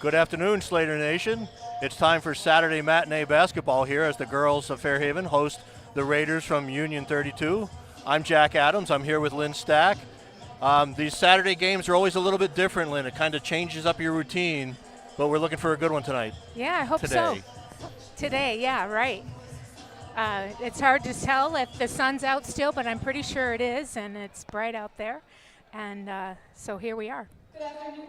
Good afternoon, Slater Nation. It's time for Saturday matinee basketball here as the girls of Fairhaven host the Raiders from U-32. I'm Jack Adams. I'm here with Lynn Stack. These Saturday games are always a little bit different, Lynn. It kind of changes up your routine, but we're looking for a good one tonight. Yeah, I hope today. so. Today, yeah, right. It's hard to tell if the sun's out still, but I'm pretty sure it is, and it's bright out there. And so here we are.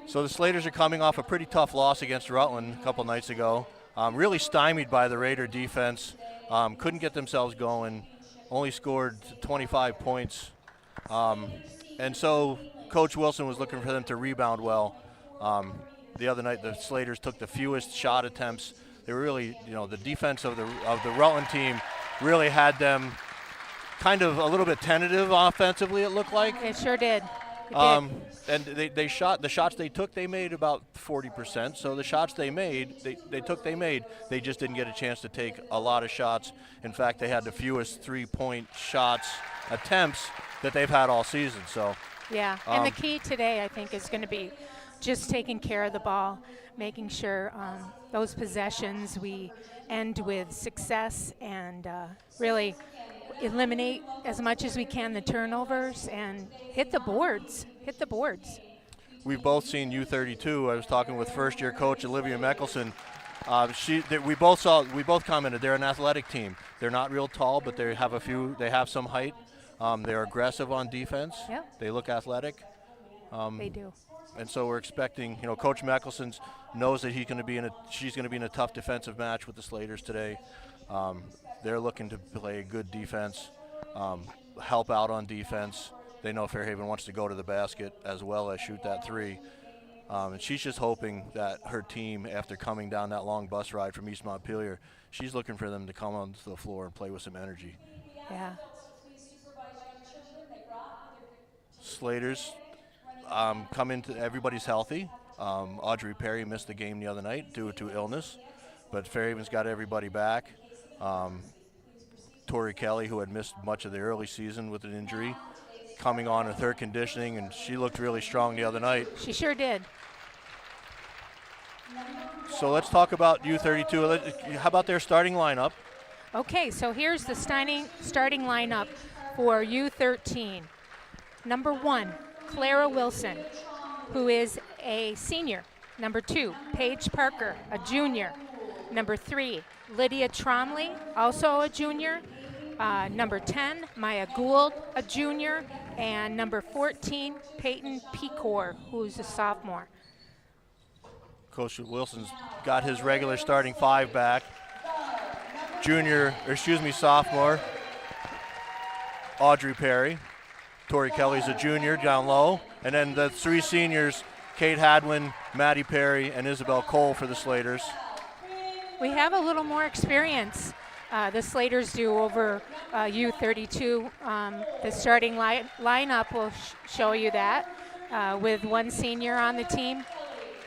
So the Slaters are coming off a pretty tough loss against Rutland a couple nights ago. Really stymied by the Raider defense. Couldn't get themselves going. Only scored 25 points. And so Coach Wilson was looking for them to rebound well. The other night the Slaters took the fewest shot attempts. They were really, the defense of the Rutland team really had them kind of a little bit tentative offensively, it looked like. It sure did. And they shot, the shots they took, they made about 40%. So the shots they made, they made. They just didn't get a chance to take a lot of shots. In fact, they had the fewest three-point shots attempts that they've had all season. So yeah, and the key today, I think, is going to be just taking care of the ball, making sure those possessions we end with success and really eliminate as much as we can the turnovers and hit the boards. We've both seen U-32. I was talking with first-year coach Olivia Meckelson. We both commented they're an athletic team. They're not real tall, but they have some height. They're aggressive on defense. Yeah. They look athletic. They do. And so we're expecting, Coach Meckelson knows that she's going to be in a tough defensive match with the Slaters today. They're looking to play a good defense, help out on defense. They know Fairhaven wants to go to the basket as well as shoot that three. And she's just hoping that her team, after coming down that long bus ride from East Montpelier, she's looking for them to come onto the floor and play with some energy. Yeah. Slaters come into, everybody's healthy. Audrey Perry missed the game the other night due to illness, but Fairhaven's got everybody back. Tori Kelly, who had missed much of the early season with an injury, coming on with her conditioning, and she looked really strong the other night. She sure did. So let's talk about U-32. How about their starting lineup? Okay, so here's the starting lineup for U-13. Number 1, Clara Wilson, who is a senior. Number 2, Paige Parker, a junior. Number 3, Lydia Tromley, also a junior. Number 10, Maya Gould, a junior. And number 14, Peyton Pecor, who's a sophomore. Coach Wilson's got his regular starting 5 back. Sophomore, Audrey Perry. Tori Kelly's a junior down low. And then the 3 seniors, Kate Hadwin, Maddie Perry, and Isabel Cole for the Slaters. We have a little more experience, the Slaters do, over U-32. The starting lineup will show you that, with 1 senior on the team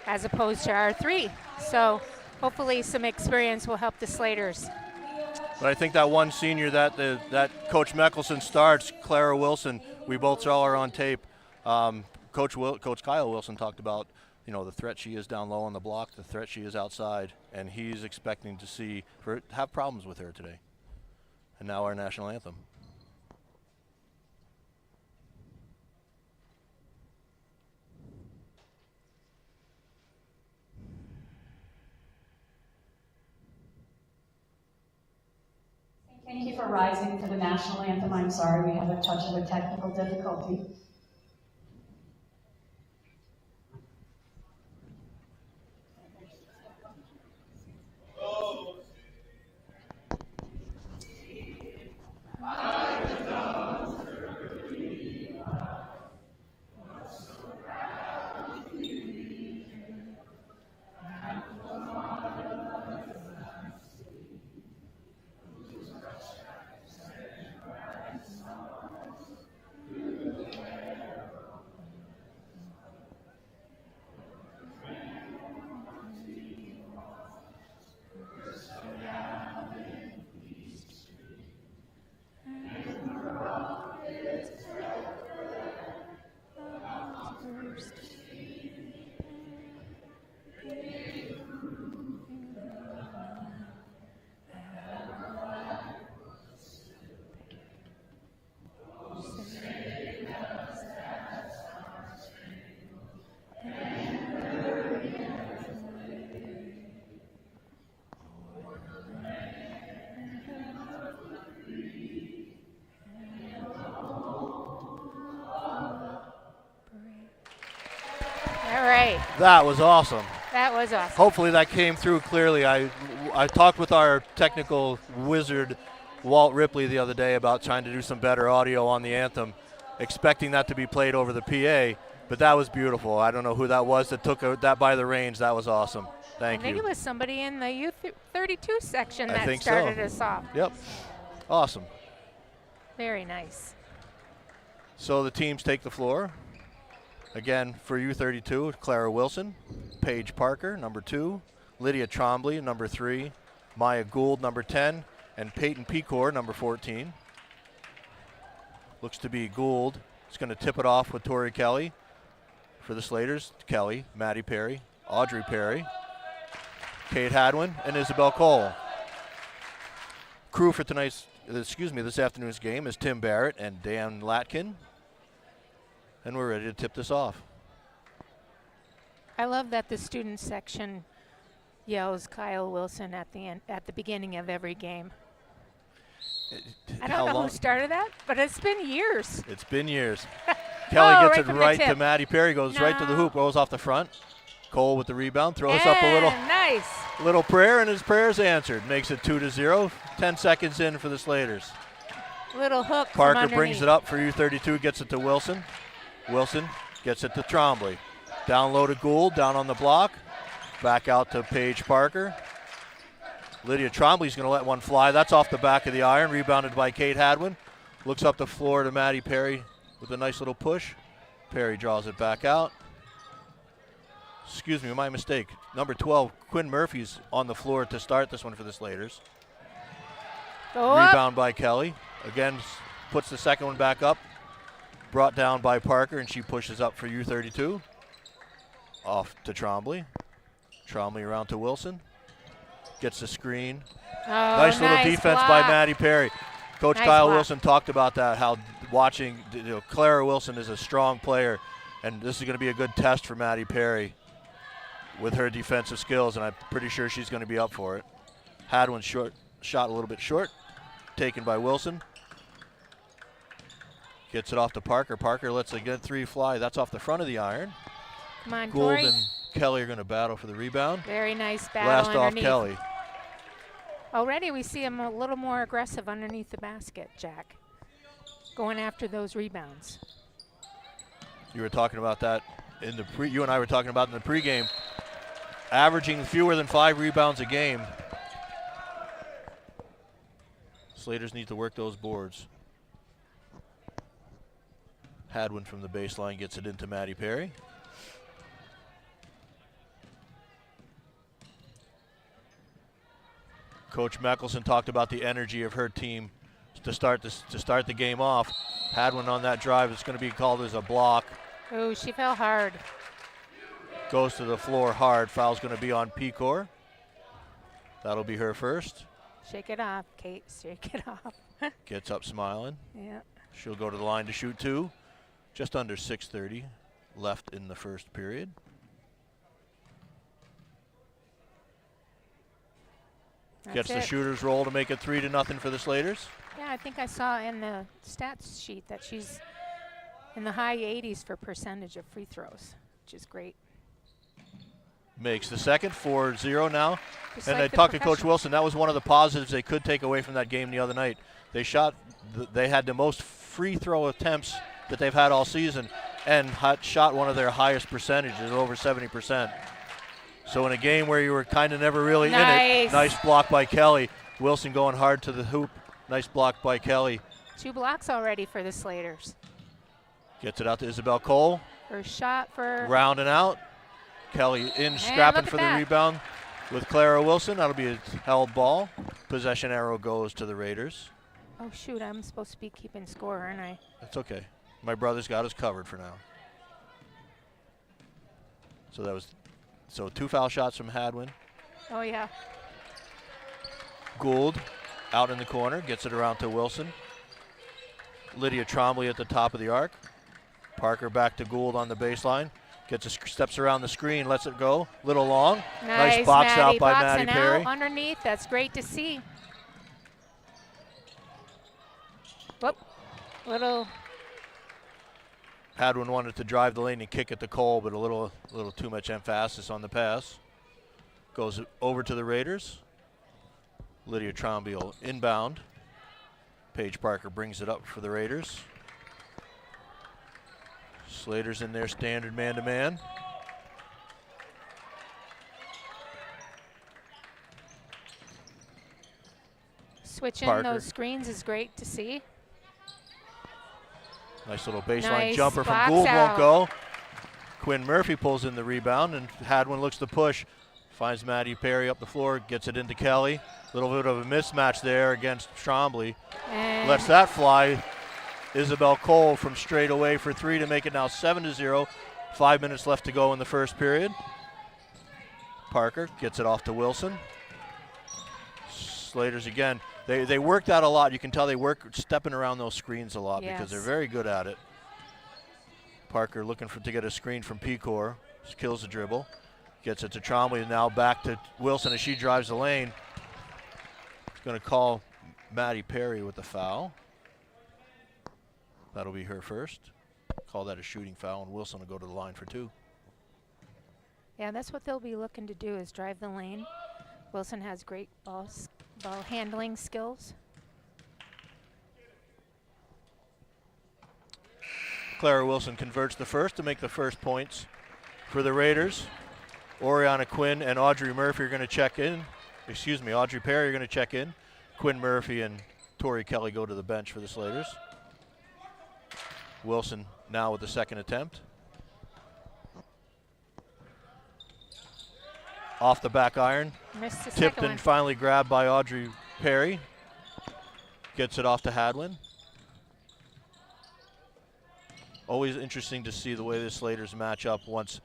as opposed to our 3. So hopefully some experience will help the Slaters. But I think that 1 senior that Coach Meckelson starts, Clara Wilson, we both saw her on tape. Coach Kyle Wilson talked about the threat she is down low on the block, the threat she is outside, and he's expecting to have problems with her today. And now our national anthem. Thank you for rising for the national anthem. I'm sorry we have a touch of a technical difficulty. great. That was awesome. That was awesome. Hopefully that came through clearly. I talked with our technical wizard, Walt Ripley, the other day about trying to do some better audio on the anthem, expecting that to be played over the PA, but that was beautiful. I don't know who that was that took that by the reins. That was awesome. Thank I think you. it was somebody in the U-32 section I that think started so. us off. Yep. Awesome. Very nice. So the teams take the floor. Again, for U-32, Clara Wilson, Paige Parker, number 2, Lydia Trombley, number 3, Maya Gould, number 10, and Peyton Pecor, number 14. Looks to be Gould. It's going to tip it off with Tori Kelly. For the Slaters, Kelly, Maddie Perry, Audrey Perry, Kate Hadwin, and Isabel Cole. Crew for this afternoon's game is Tim Barrett and Dan Latkin. And we're ready to tip this off. I love that the student section yells Kyle Wilson at the beginning of every game. I don't know who started that, but it's been years. It's been years. Kelly gets it right to tip. Maddie Perry, goes right to the hoop, rolls off the front. Cole with the rebound, throws up a little prayer, and his prayer's answered. Makes it 2-0. 10 seconds in for the Slaters. Little hook. Parker brings it up for U-32, gets it to Wilson. Wilson gets it to Trombley. Down low to Gould, down on the block. Back out to Paige Parker. Lydia Trombley's going to let one fly. That's off the back of the iron, rebounded by Kate Hadwin. Looks up the floor to Maddie Perry with a nice little push. Perry draws it back out. Excuse me, my mistake. Number 12, Quinn Murphy's on the floor to start this one for the Slaters. Rebound by Kelly. Again, puts the second one back up. Brought down by Parker, and she pushes up for U-32. Off to Trombley. Trombley around to Wilson. Gets the screen. Oh, nice little defense block by Maddie Perry. Coach Kyle block. Wilson talked about that, how watching, Clara Wilson is a strong player, and this is going to be a good test for Maddie Perry with her defensive skills, and I'm pretty sure she's going to be up for it. Hadwin shot a little bit short, taken by Wilson. Gets it off to Parker. Parker lets a good 3 fly. That's off the front of the iron. Come on, Gould Tori. and Kelly are going to battle for the rebound. Very nice battle Last underneath. off Kelly. Already we see him a little more aggressive underneath the basket, Jack. Going after those rebounds. You were talking about that in the you and I were talking about in the pregame. Averaging fewer than 5 rebounds a game. Slaters need to work those boards. Hadwin from the baseline gets it into Maddie Perry. Coach Meckelson talked about the energy of her team to start the game off. Hadwin on that drive. It's going to be called as a block. Oh, she fell hard. Goes to the floor hard. Foul's going to be on Pecor. That'll be her first. Shake it off, Kate. Shake it off. Gets up smiling. Yeah. She'll go to the line to shoot 2. Just under 6:30 left in the first period. Gets the shooter's roll to make it 3-0 for the Slaters. Yeah, I think I saw in the stats sheet that she's in the high 80s for percentage of free throws, which is great. Makes the second, 4-0 now. Just And like I the talked to Coach professional. Wilson. That was one of the positives they could take away from that game the other night. They had the most free throw attempts that they've had all season, and shot one of their highest percentages, over 70%. So in a game where you were kind of never really in it, nice block by Kelly. Wilson going hard to the hoop. Nice block by Kelly. 2 blocks already for the Slaters. Gets it out to Isabel Cole. First shot for Rounding out. Kelly in, scrapping for the rebound with Clara Wilson. That'll be a held ball. Possession arrow goes to the Raiders. Oh, shoot, I'm supposed to be keeping score, aren't I? That's okay. My brother's got us covered for now. So 2 foul shots from Hadwin. Oh, yeah. Gould out in the corner, gets it around to Wilson. Lydia Trombley at the top of the arc. Parker back to Gould on the baseline. Steps around the screen, lets it go. Little long. Nice box Maddie, out by boxing Maddie Perry. out underneath. That's great to see. Whoop. Little Hadwin wanted to drive the lane and kick it to Cole, but a little too much emphasis on the pass. Goes over to the Raiders. Lydia Trombiel inbound. Paige Parker brings it up for the Raiders. Slater's in their standard man-to-man. Switching Parker. those screens is great to see. Nice little baseline Nice jumper from box Gould, out. won't go. Quinn Murphy pulls in the rebound, and Hadwin looks to push. Finds Maddie Perry up the floor, gets it into Kelly. Little bit of a mismatch there against Trombley. And Lets that fly. Isabel Cole from straight away for three to make it now 7-0. 5 minutes left to go in the first period. Parker gets it off to Wilson. Slater's again. They work that a lot. You can tell they work stepping around those screens a lot because they're Yes. very good at it. Parker looking to get a screen from Pecor. Just kills the dribble. Gets it to Trombley, now back to Wilson as she drives the lane. He's going to call Maddie Perry with the foul. That'll be her first. Call that a shooting foul, and Wilson will go to the line for two. yeah, that's what they'll be looking to do is drive the lane. Wilson has great ball handling skills. Clara Wilson converts the first to make the first points for the Raiders. Oriana Quinn and Audrey Murphy are going to check in. Excuse me, Audrey Perry are going to check in. Quinn Murphy and Tori Kelly go to the bench for the Slaters. Wilson now with the second attempt. Off the back iron. Missed the Tipped second and one. finally grabbed by Audrey Perry. Gets it off to Hadwin. Always interesting to see the way the Slaters match up once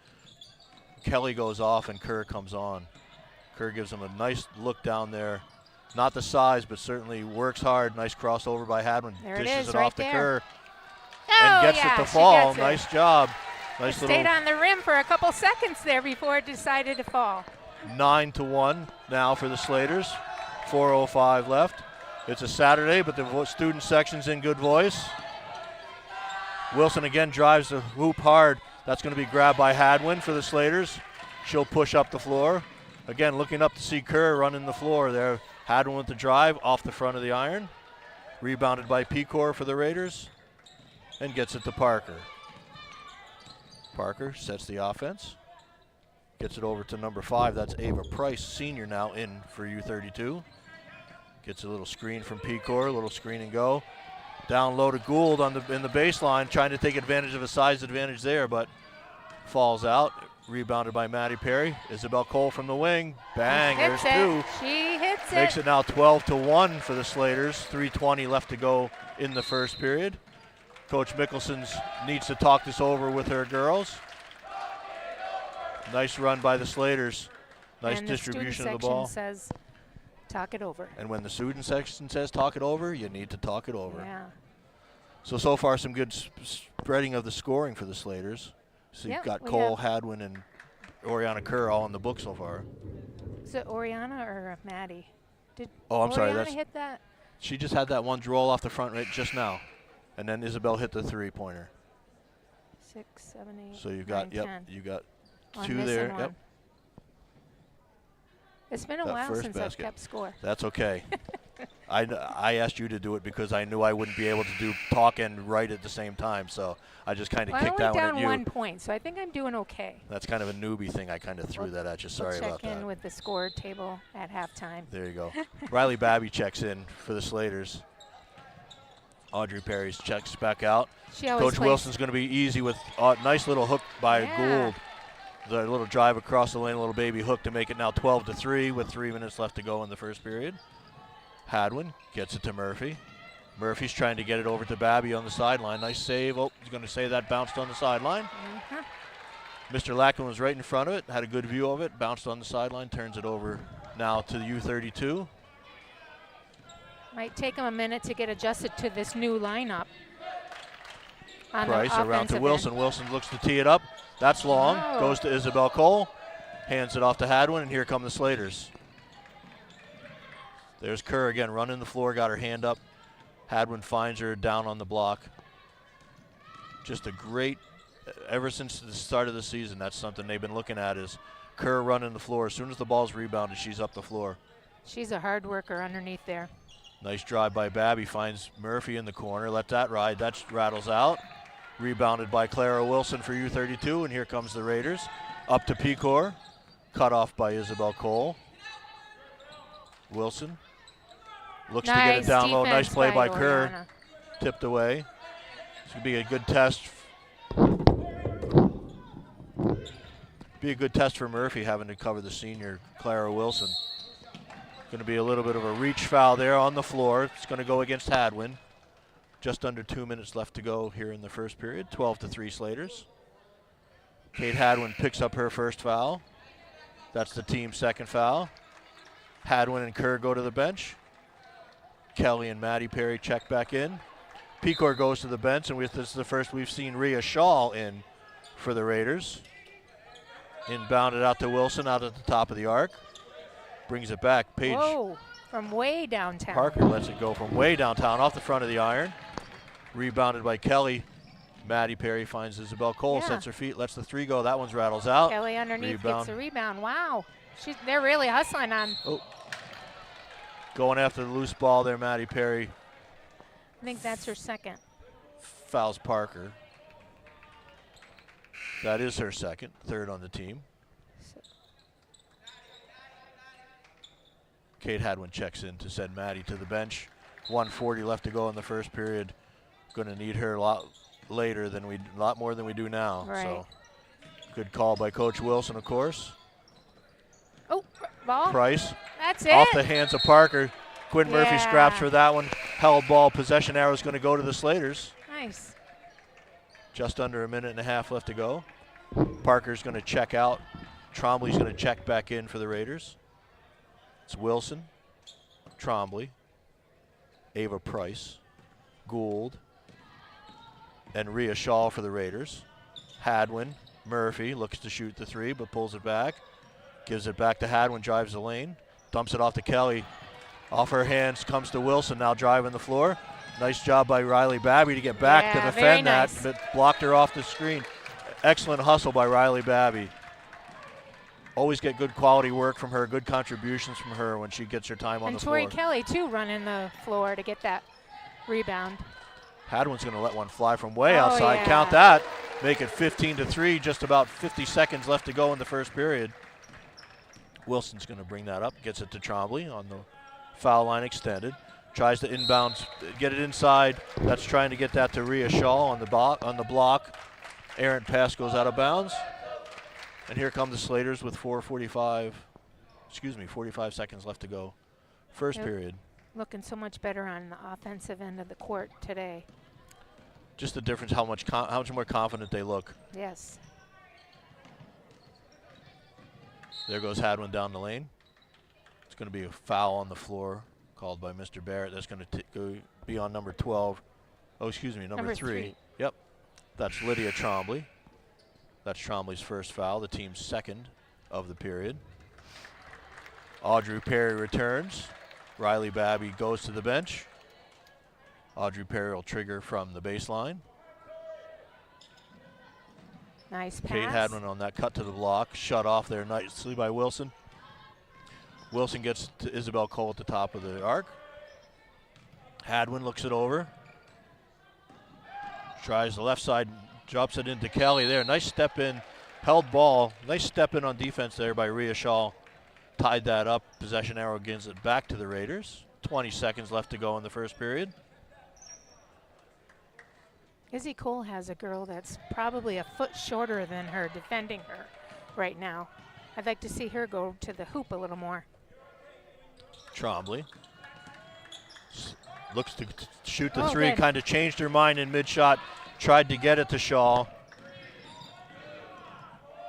Kelly goes off and Kerr comes on. Kerr gives him a nice look down there. Not the size, but certainly works hard. Nice crossover by Hadwin. There it Dishes is, it right off to there. Kerr. Oh, And gets yeah, it to she fall. gets it. Nice job. Nice It little stayed on the rim for a couple seconds there before it decided to fall. 9-1 now for the Slaters. 4:05 left. It's a Saturday, but the student section's in good voice. Wilson again drives the hoop hard. That's going to be grabbed by Hadwin for the Slaters. She'll push up the floor. Again, looking up to see Kerr running the floor there. Hadwin with the drive off the front of the iron. Rebounded by Pecor for the Raiders. And gets it to Parker. Parker sets the offense. Gets it over to number 5. That's Ava Price, senior, now in for U-32. Gets a little screen from Pecor, a little screen and go. Down low to Gould in the baseline, trying to take advantage of a size advantage there, but falls out. Rebounded by Maddie Perry. Isabel Cole from the wing. Bang, there's Hits two. it. She hits Makes it. it now 12-1 for the Slaters. 3:20 left to go in the first period. Coach Mickelson needs to talk this over with her girls. Nice run by the Slaters. Nice And distribution the of the ball. student section says, talk it over. And when the student section says talk it over, you need to talk it over. Yeah. So far some good spreading of the scoring for the Slaters. So you've Yep, got we Cole, have- Hadwin, and Oriana Kerr all in the book so far. Is it Oriana or Maddie? Did Oh, I'm sorry. Oriana hit that? She just had that one roll off the front right just now. And then Isabel hit the three-pointer. 6, 7, 8, So you've got, 9, yep, 10. you got I'm two missing there. one. Yep, It's been a That while first since basket. I've kept score. that's okay. I asked you to do it because I knew I wouldn't be able to do talk and write at the same time. So I just kind of Well, I'm kicked only that one down at you. 1 point, so I think I'm doing okay. That's kind of a newbie thing. I kind of threw that at you. Sorry we'll about check in that. with the score table at halftime. There you go. Riley Babby checks in for the Slaters. Audrey Perry's checks back out. She always Coach plays. Wilson's going to be easy with a nice little hook by Yeah. Gould. The little drive across the lane, a little baby hook to make it now 12-3 with 3 minutes left to go in the first period. Hadwin gets it to Murphy. Murphy's trying to get it over to Babby on the sideline. Nice save. Oh, he's going to say that bounced on the sideline. Mhm. Mr. Lackland was right in front of it, had a good view of it, bounced on the sideline, turns it over now to the U-32. Might take him a minute to get adjusted to this new lineup. On the Price around to offensive Wilson. end. Wilson looks to tee it up. That's long. Oh. Goes to Isabel Cole. Hands it off to Hadwin, and here come the Slaters. There's Kerr again running the floor, got her hand up. Hadwin finds her down on the block. Just a great, ever since the start of the season, that's something they've been looking at is Kerr running the floor. As soon as the ball's rebounded, she's up the floor. She's a hard worker underneath there. Nice drive by Babby, finds Murphy in the corner, let that ride, that rattles out. Rebounded by Clara Wilson for U-32, and here comes the Raiders. Up to Pecor, cut off by Isabel Cole. Wilson looks to get it down low, nice play by Kerr, Oriana. tipped away. This could be a good test. Be a good test for Murphy having to cover the senior Clara Wilson. Going to be a little bit of a reach foul there on the floor. It's going to go against Hadwin. Just under 2 minutes left to go here in the first period. 12-3 Slaters. Kate Hadwin picks up her first foul. That's the team's second foul. Hadwin and Kerr go to the bench. Kelly and Maddie Perry check back in. Pecor goes to the bench, and this is the first we've seen Rhea Shaw in for the Raiders. Inbounded out to Wilson, out at the top of the arc. Brings it back. Paige. Whoa, from way downtown. Parker lets it go from way downtown, off the front of the iron. Rebounded by Kelly. Maddie Perry finds Isabel Cole, sets her feet, lets the three go. That one's rattles out. Kelly underneath gets a rebound. Wow, they're really hustling on. Oh. Going after the loose ball there, Maddie Perry. I think that's her second. Fouls Parker. That is her second, third on the team. Kate Hadwin checks in to send Maddie to the bench. 1:40 left to go in the first period. Going to need her a lot more than we do now. Right. So good call by Coach Wilson, of course. Oh, ball. Price. That's it. Off the hands of Parker. Quinn Murphy scraps for that one. Held ball. Possession arrow is going to go to the Slaters. Nice. Just under a minute and a half left to go. Parker's going to check out. Trombley's going to check back in for the Raiders. It's Wilson, Trombley, Ava Price, Gould, and Rhea Shaw for the Raiders. Hadwin, Murphy looks to shoot the three, but pulls it back. Gives it back to Hadwin, drives the lane, dumps it off to Kelly. Off her hands comes to Wilson, now driving the floor. Nice job by Riley Babby to get back to defend that, but blocked her off the screen. Excellent hustle by Riley Babby. Always get good quality work from her, good contributions from her when she gets her time on the floor. And Tori Kelly, too, running the floor to get that rebound. Hadwin's going to let one fly from way outside. Yeah. Count that. Make it 15-3, just about 50 seconds left to go in the first period. Wilson's going to bring that up, gets it to Trombley on the foul line extended. Tries to inbound, get it inside. That's trying to get that to Rhea Shaw on the block. Errant pass goes out of bounds. And here come the Slaters with 45 seconds left to go. First period. Looking so much better on the offensive end of the court today. Just the difference, how much more confident they look. Yes. There goes Hadwin down the lane. It's going to be a foul on the floor called by Mr. Barrett. That's going to be on number 12. Oh, excuse me, number 3. Yep. That's Lydia Trombley. That's Trombley's first foul, the team's second of the period. Audrey Perry returns. Riley Babby goes to the bench. Audrey Perry will trigger from the baseline. Nice pass. Kate Hadwin on that cut to the block. Shut off there nicely by Wilson. Wilson gets to Isabel Cole at the top of the arc. Hadwin looks it over. Tries the left side, drops it into Kelly there. Nice step in, held ball. Nice step in on defense there by Rhea Shaw. Tied that up. Possession arrow gives it back to the Raiders. 20 seconds left to go in the first period. Izzy Cole has a girl that's probably a foot shorter than her defending her right now. I'd like to see her go to the hoop a little more. Trombley looks to shoot the three, kind of changed her mind in mid-shot, tried to get it to Shaw.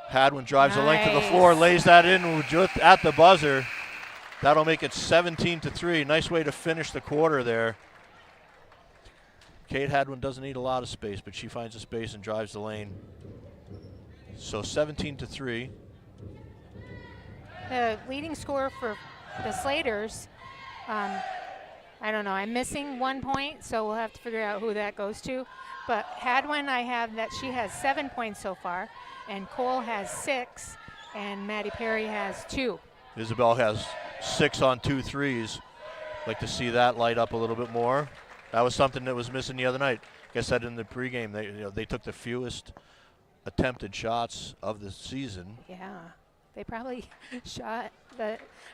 Hadwin drives the length of the floor, lays that in just at the buzzer. That'll make it 17-3. Nice way to finish the quarter there. Kate Hadwin doesn't need a lot of space, but she finds the space and drives the lane. So 17-3. The leading scorer for the Slaters, I I don't know. I'm missing 1 point, so we'll have to figure out who that goes to. But Hadwin, I have that she has 7 points so far, and Cole has 6, and Maddie Perry has 2. Isabel has 6 on 2 threes. Like to see that light up a little bit more. That was something that was missing the other night. Like I said in the pregame, they took the fewest attempted shots of the season. Yeah, they probably shot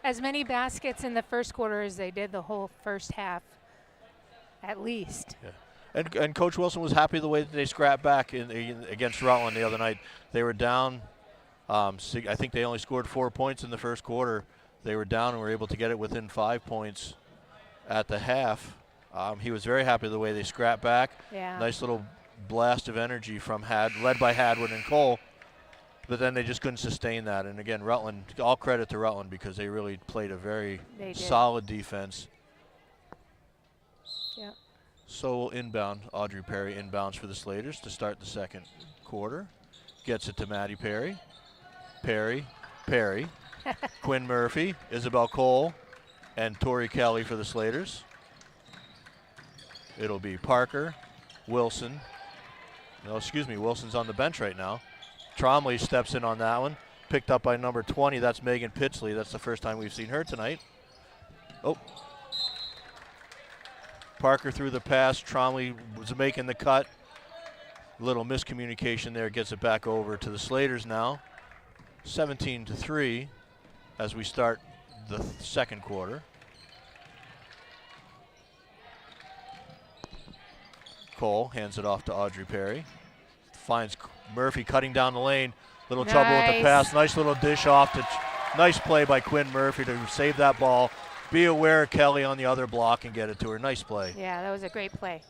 as many baskets in the first quarter as they did the whole first half, at least. Yeah. And Coach Wilson was happy the way that they scrapped back against Rutland the other night. They were down. I think they only scored 4 points in the first quarter. They were down and were able to get it within 5 points at the half. He was very happy the way they scrapped back. Yeah. Nice little blast of energy from led by Hadwin and Cole. But then they just couldn't sustain that. And again, Rutland, all credit to Rutland because they really played a very solid defense. Yeah. So we'll inbound. Audrey Perry inbounds for the Slaters to start the second quarter. Gets it to Maddie Perry. Perry. Quinn Murphy, Isabel Cole, and Tori Kelly for the Slaters. It'll be Parker, Wilson. No, excuse me, Wilson's on the bench right now. Tromley steps in on that one. Picked up by number 20, that's Megan Pitsley. That's the first time we've seen her tonight. Oh. Parker threw the pass. Tromley was making the cut. Little miscommunication there, gets it back over to the Slaters now. 17-3 as we start the second quarter. Cole hands it off to Audrey Perry. Finds Murphy cutting down the lane. Little trouble with the pass. Nice little dish off. Nice play by Quinn Murphy to save that ball. Be aware of Kelly on the other block and get it to her. Nice play. Yeah, that was a great play.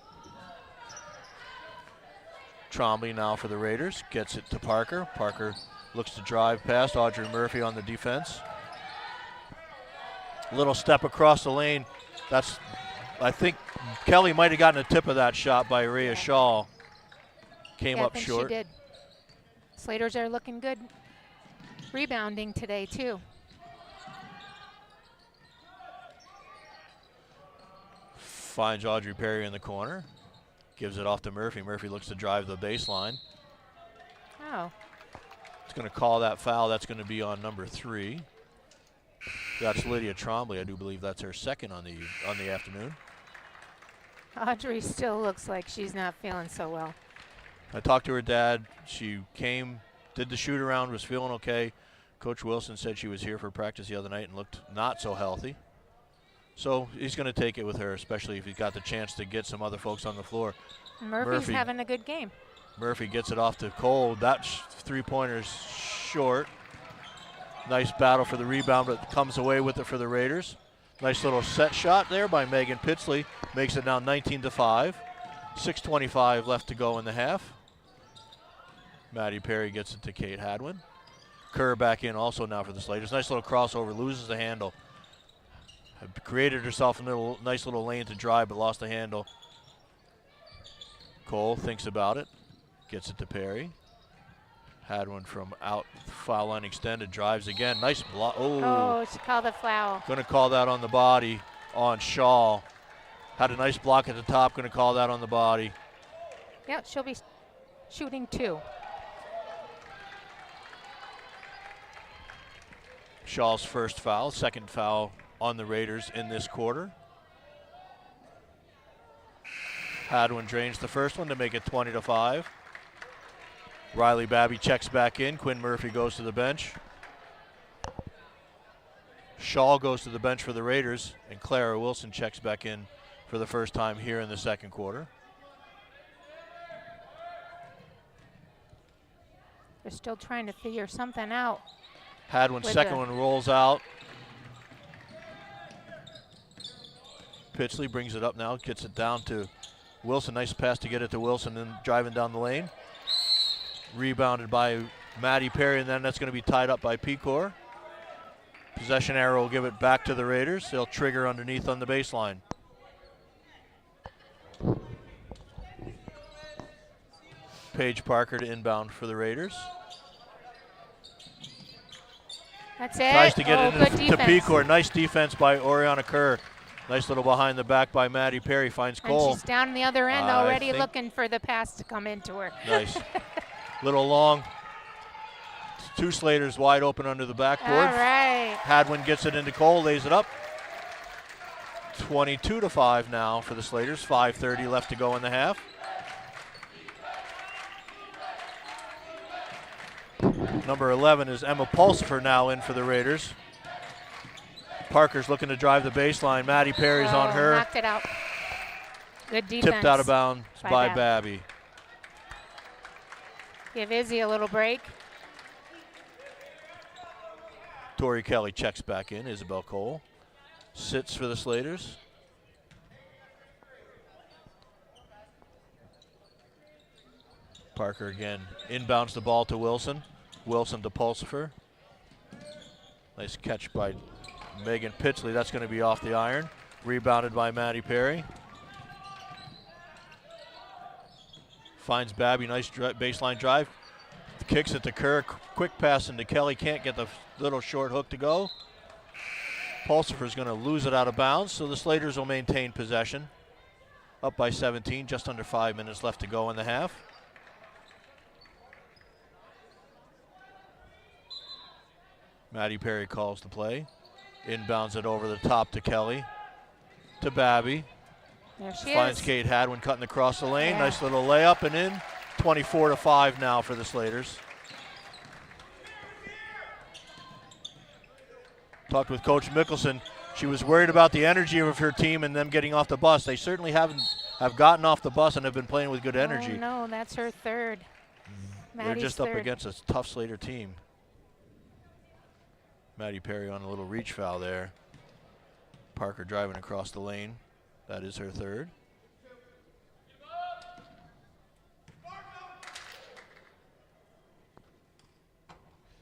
Trombley now for the Raiders. Gets it to Parker. Parker looks to drive past Audrey Murphy on the defense. Little step across the lane. I think Kelly might have gotten a tip of that shot by Rhea Shaw. Came up short. She did. Slaters are looking good rebounding today too. Finds Audrey Perry in the corner. Gives it off to Murphy. Murphy looks to drive the baseline. Oh. It's going to call that foul. That's going to be on number 3. That's Lydia Trombley. I do believe that's her second on the afternoon. Audrey still looks like she's not feeling so well. I talked to her dad. She came, did the shoot around, was feeling okay. Coach Wilson said she was here for practice the other night and looked not so healthy. So he's going to take it with her, especially if he's got the chance to get some other folks on the floor. Murphy's having a good game. Murphy gets it off to Cole. That three-pointer's short. Nice battle for the rebound, but comes away with it for the Raiders. Nice little set shot there by Megan Pitsley. Makes it now 19-5. 6:25 left to go in the half. Maddie Perry gets it to Kate Hadwin. Kerr back in also now for the Slaters. Nice little crossover, loses the handle. Created herself a nice little lane to drive, but lost the handle. Cole thinks about it. Gets it to Perry. Hadwin from out, foul line extended, drives again. Nice block. Oh, she called the foul. Going to call that on the body on Shaw. Had a nice block at the top, going to call that on the body. Yep, she'll be shooting 2. Shaw's first foul, second foul on the Raiders in this quarter. Hadwin drains the first one to make it 20-5. Riley Babby checks back in. Quinn Murphy goes to the bench. Shaw goes to the bench for the Raiders, and Clara Wilson checks back in for the first time here in the second quarter. They're still trying to figure something out. Hadwin's second one rolls out. Pitsley brings it up now, gets it down to Wilson. Nice pass to get it to Wilson and driving down the lane. Rebounded by Maddie Perry, and then that's going to be tied up by Pecor. Possession arrow will give it back to the Raiders. They'll trigger underneath on the baseline. Paige Parker to inbound for the Raiders. That's it. Tries to get it good to defense. Pecor. Nice defense by Oriana Kerr. Nice little behind the back by Maddie Perry, finds Cole. And she's down the other end I already think- looking for the pass to come into her. Nice. Little long. 2 Slaters wide open under the backboard. All right. Hadwin gets it into Cole, lays it up. 22-5 now for the Slaters. 5:30 left to go in the half. Number 11 is Emma Pulsifer now in for the Raiders. Parker's looking to drive the baseline. Maddie Perry's on her. Knocked it out. Good defense. Tipped out of bounds by Babby. Babby. Give Izzy a little break. Tori Kelly checks back in. Isabel Cole sits for the Slaters. Parker again inbounds the ball to Wilson. Wilson to Pulsifer. Nice catch by Megan Pitsley. That's going to be off the iron. Rebounded by Maddie Perry. Finds Babby. Nice baseline drive. Kicks it to Kerr. Quick pass into Kelly. Can't get the little short hook to go. Pulsifer's going to lose it out of bounds, so the Slaters will maintain possession. Up by 17, just under 5 minutes left to go in the half. Maddie Perry calls the play. Inbounds it over the top to Kelly. To Babby. There she Finds is. Kate Hadwin cutting across the lane. Yeah. Nice little layup and in. 24-5 now for the Slaters. Talked with Coach Mickelson. She was worried about the energy of her team and them getting off the bus. They certainly have gotten off the bus and have been playing with good energy. Oh, no, that's her third. They're Maddie's just third. up against a tough Slater team. Maddie Perry on a little reach foul there. Parker driving across the lane. That is her third.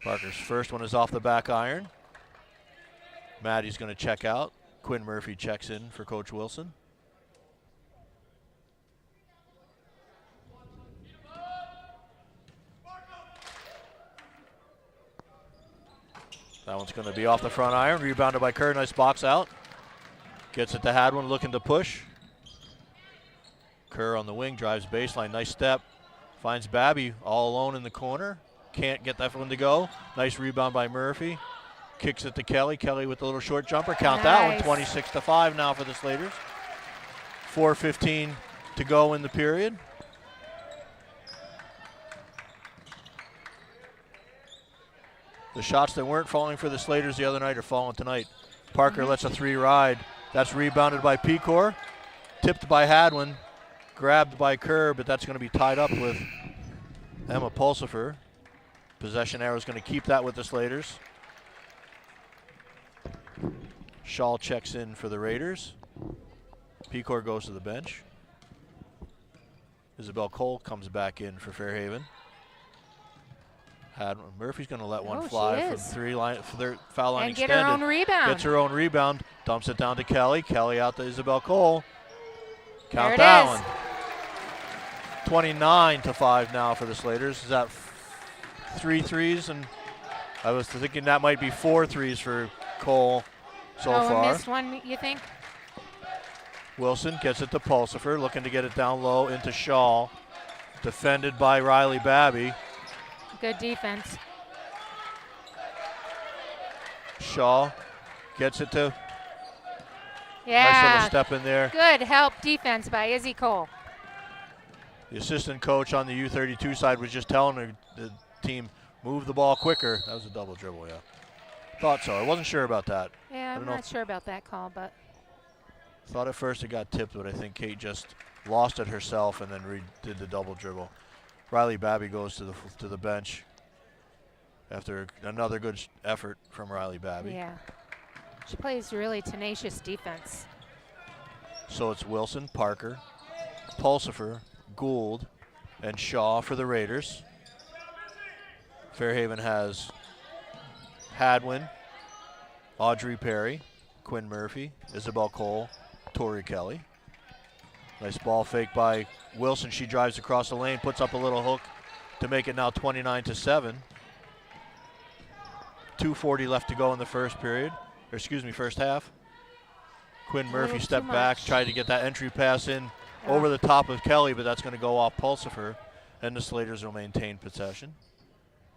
Parker's first one is off the back iron. Maddie's going to check out. Quinn Murphy checks in for Coach Wilson. That one's going to be off the front iron. Rebounded by Kerr. Nice box out. Gets it to Hadwin, looking to push. Kerr on the wing, drives baseline. Nice step. Finds Babby all alone in the corner. Can't get that one to go. Nice rebound by Murphy. Kicks it to Kelly. Kelly with a little short jumper. Count that one. 26-5 now for the Slaters. 4:15 to go in the period. The shots that weren't falling for the Slaters the other night are falling tonight. Parker lets a 3 ride. That's rebounded by Pecor. Tipped by Hadwin. Grabbed by Kerr, but that's going to be tied up with Emma Pulsifer. Possession arrow is going to keep that with the Slaters. Shaw checks in for the Raiders. Pecor goes to the bench. Isabel Cole comes back in for Fairhaven. Murphy's going to let one fly from 3 line for their foul line and extended. get her own rebound. Gets her own rebound. Dumps it down to Kelly. Kelly out to Isabel Cole. Count There that it is. one. 29-5 now for the Slaters. Is that 3 threes? And I was thinking that might be 4 threes for Cole so far. Missed one, you think? Wilson gets it to Pulsifer, looking to get it down low into Shaw. Defended by Riley Babby. Good defense. Shaw gets it to. Yeah. Nice little step in there. Good help defense by Izzy Cole. The assistant coach on the U-32 side was just telling the team, move the ball quicker. That was a double dribble, yeah. Thought so. I wasn't sure about that. Yeah, I'm not sure about that call, but. Thought at first it got tipped, but I think Kate just lost it herself and then did the double dribble. Riley Babby goes to the bench after another good effort from Riley Babby. Yeah. She plays really tenacious defense. So it's Wilson, Parker, Pulsifer, Gould, and Shaw for the Raiders. Fairhaven has Hadwin, Audrey Perry, Quinn Murphy, Isabel Cole, Tori Kelly. Nice ball fake by Wilson. She drives across the lane, puts up a little hook to make it now 29-7. 2:40 left to go in the first half. Quinn A Murphy little stepped too back, much. tried to get that entry pass in over the top of Kelly, but that's going to go off Pulsifer, and the Slaters will maintain possession.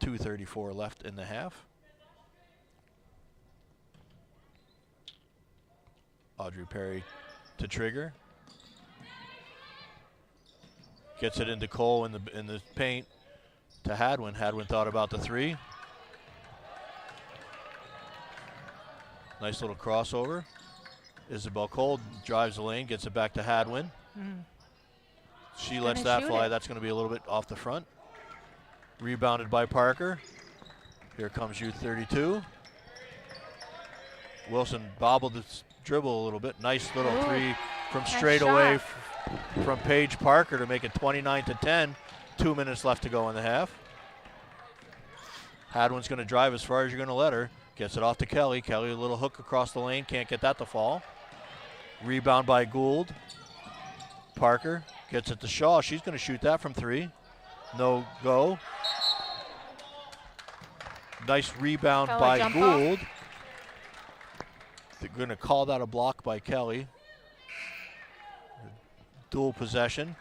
2:34 left in the half. Audrey Perry to trigger. Gets it into Cole in the paint to Hadwin. Hadwin thought about the three. Nice little crossover. Isabel Cole drives the lane, gets it back to Hadwin. She lets that fly. That's going to be a little bit off the front. Rebounded by Parker. Here comes U-32. Wilson bobbled the dribble a little bit. Nice little three from straight away from Paige Parker to make it 29-10. 2 minutes left to go in the half. Hadwin's going to drive as far as you're going to let her. Gets it off to Kelly. Kelly, a little hook across the lane. Can't get that to fall. Rebound by Gould. Parker gets it to Shaw. She's going to shoot that from three. No go. Nice rebound by Gould. They're going to call that a block by Kelly. Dual possession.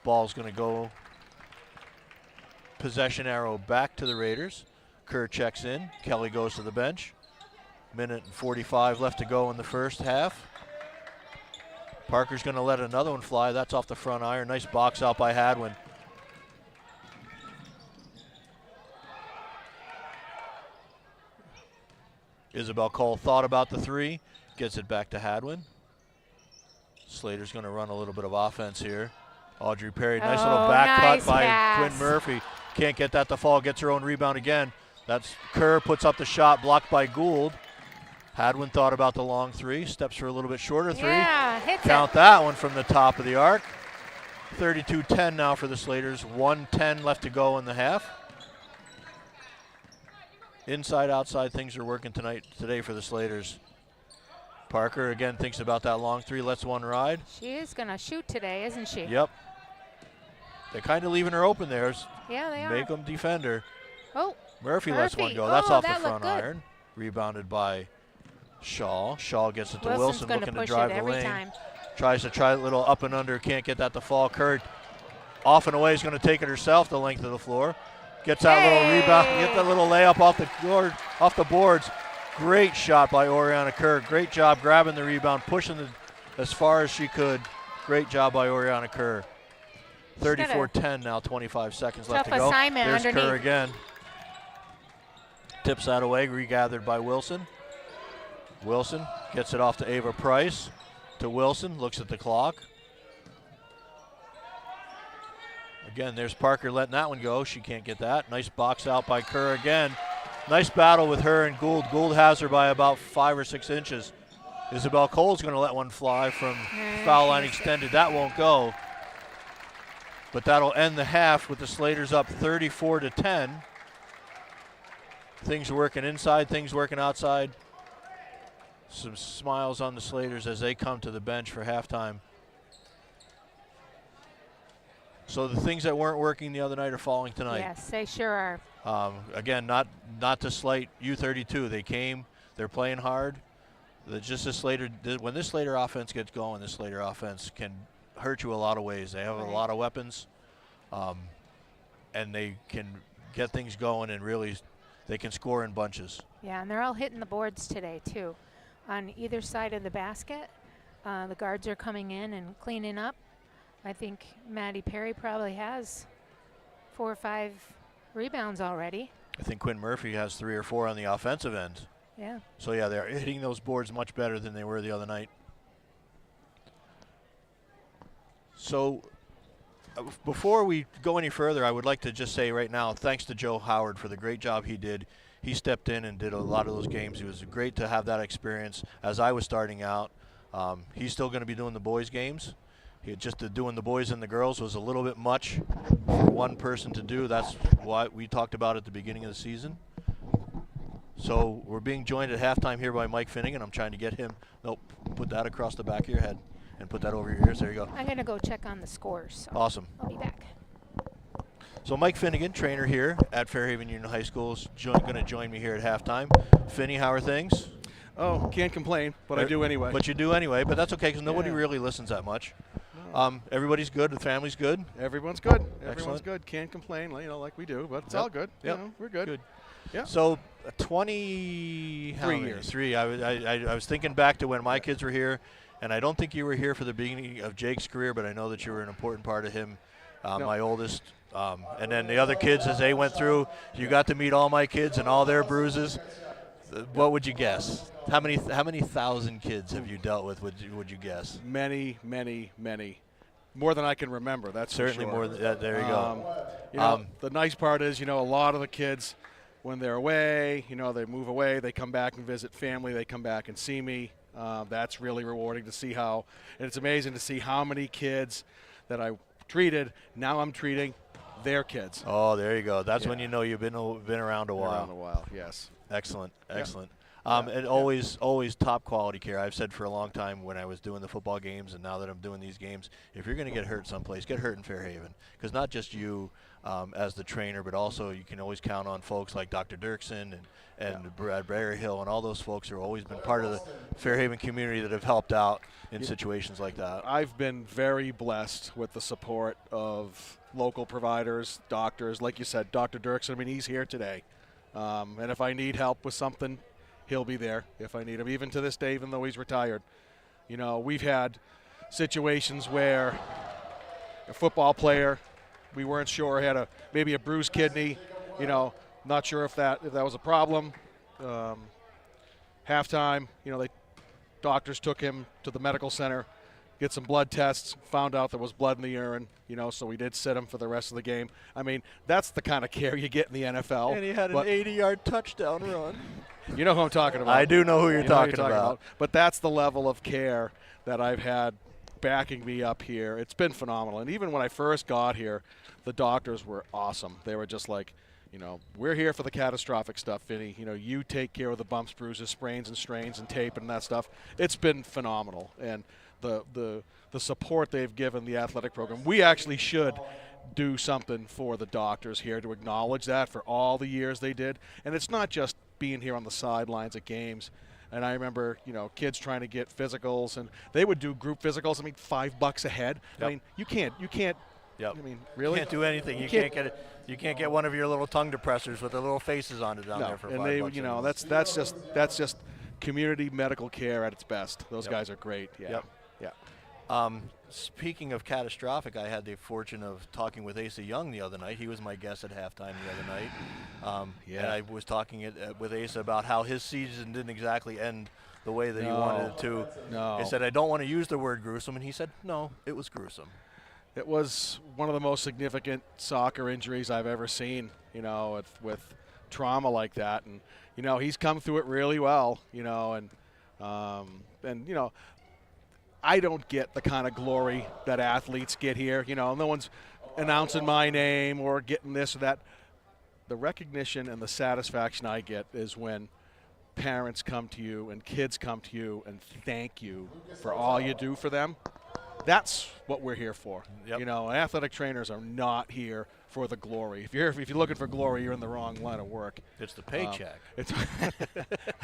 Ball's going to go possession arrow back to the Raiders. Kerr checks in. Kelly goes to the bench. Minute and 45 left to go in the first half. Parker's going to let another one fly. That's off the front iron. Nice box out by Hadwin. Isabel Cole thought about the three. Gets it back to Hadwin. Slater's going to run a little bit of offense here. Audrey Perry, nice little back cut by Quinn Murphy. Can't get that to fall. Gets her own rebound again. That's Kerr, puts up the shot, blocked by Gould. Hadwin thought about the long three. Steps for a little bit shorter three. Yeah, hits Count that one from the top of the arc. 32-10 now for the Slaters. 1:10 left to go in the half. Inside, outside, things are working today for the Slaters. Parker again thinks about that long three, lets one ride. She is going to shoot today, isn't she? Yep. They're kind of leaving her open there. Yeah, they are. Make them defend her. Oh, Murphy lets one go. That's off the that front iron. Rebounded by Shaw. Shaw gets it to Wilson, looking to drive the lane. Tries to try a little up and under, can't get that to fall. Kerr off and away is going to take it herself the length of the floor. Gets that little rebound, get that little layup off the boards. Great shot by Oriana Kerr. Great job grabbing the rebound, pushing it as far as she could. Great job by Oriana Kerr. 34-10 now, 25 seconds left to go. There's underneath. Kerr again. Tips that away, regathered by Wilson. Wilson gets it off to Ava Price. To Wilson, looks at the clock. Again, there's Parker letting that one go. She can't get that. Nice box out by Kerr again. Nice battle with her and Gould. Gould has her by about 5 or 6 inches. Isabel Cole's going to let one fly from foul line extended. That won't go. But that'll end the half with the Slaters up 34-10. Things are working inside, things working outside. Some smiles on the Slaters as they come to the bench for halftime. So the things that weren't working the other night are falling tonight. Yes, they sure are. Again, not to slight U-32. They came, they're playing hard. Just this Slater, when this Slater offense gets going, this Slater offense can hurt you a lot of ways. They have a lot of weapons, and they can get things going, and really they can score in bunches. Yeah, and they're all hitting the boards today too. On either side of the basket, the guards are coming in and cleaning up. I think Maddie Perry probably has 4 or 5 rebounds already. I think Quinn Murphy has 3 or 4 on the offensive end. Yeah. So yeah, they're hitting those boards much better than they were the other night. So before we go any further, I would like to just say right now, thanks to Joe Howard for the great job he did. He stepped in and did a lot of those games. It was great to have that experience as I was starting out. He's still going to be doing the boys' games. Doing the boys and the girls was a little bit much for one person to do. That's what we talked about at the beginning of the season. So we're being joined at halftime here by Mike Finnegan. I'm trying to get him. Nope, put that across the back of your head and put that over your ears. There you go. I'm going to go check on the scores. So Awesome. I'll be back. So Mike Finnegan, trainer here at Fairhaven Union High School, is going to join me here at halftime. Finny, how are things? Oh, can't complain, but I do anyway. But you do anyway, but that's okay because nobody really listens that much. Everybody's good. The family's good. Everyone's good. Everyone's Excellent. good. Can't complain, like we do, but it's all good. Yep. We're good. Good. Yeah. So 23 years. 3. I was thinking back to when my kids were here, and I don't think you were here for the beginning of Jake's career, but I know that you were an important part of him, my oldest. And then the other kids, as they went through, you got to meet all my kids and all their bruises. What would you guess? How many thousand kids have you dealt with? Would you guess? Many, many, many. More than I can remember. That's certainly for sure. more than that. There you go. The nice part is, a lot of the kids, when they're away, they move away, they come back and visit family, they come back and see me. That's really rewarding to see how, and it's amazing to see how many kids that I treated, now I'm treating their kids. Oh, there you go. That's when you know you've been around a while. Around a while, yes. Excellent, excellent. And always top quality care. I've said for a long time when I was doing the football games, and now that I'm doing these games, if you're going to get hurt someplace, get hurt in Fairhaven, because not just you as the trainer, but also you can always count on folks like Dr. Dirksen and Brad Berryhill and all those folks who have always been part of the Fairhaven community that have helped out in situations like that. I've been very blessed with the support of local providers, doctors, like you said, Dr. Dirksen. I mean, he's here today, and if I need help with something, he'll be there if I need him, even to this day, even though he's retired. We've had situations where a football player, we weren't sure, had maybe a bruised kidney, not sure if that was a problem. Halftime, doctors took him to the medical center, get some blood tests, found out there was blood in the urine, so we did sit him for the rest of the game. I mean, that's the kind of care you get in the NFL. And he had an 80-yard touchdown run. You know who I'm talking about. I do know who you're talking about. But that's the level of care that I've had backing me up here. It's been phenomenal. And even when I first got here, the doctors were awesome. They were just like, we're here for the catastrophic stuff, Vinny. You take care of the bumps, bruises, sprains and strains and tape and that stuff. It's been phenomenal. And the support they've given the athletic program. We actually should do something for the doctors here to acknowledge that for all the years they did. And it's not just being here on the sidelines at games. And I remember, kids trying to get physicals, and they would do group physicals. I mean, $5 a head. Yep. I mean, you can't. Yep. I mean, really? You can't do anything. You can't get it. You can't get one of your little tongue depressors with the little faces on it down there for $5. That's just community medical care at its best. Those guys are great. Yeah. Yep. Speaking of catastrophic, I had the fortune of talking with Asa Young the other night. He was my guest at halftime the other night. And I was talking with Asa about how his season didn't exactly end the way that he wanted it to. No. I said, I don't want to use the word gruesome. And he said, no, it was gruesome. It was one of the most significant soccer injuries I've ever seen, with trauma like that. And, he's come through it really well, and I don't get the kind of glory that athletes get here. No one's announcing my name or getting this or that. The recognition and the satisfaction I get is when parents come to you and kids come to you and thank you for all you do for them. That's what we're here for. Yep. Athletic trainers are not here for the glory. If you're looking for glory, you're in the wrong line of work. It's the paycheck.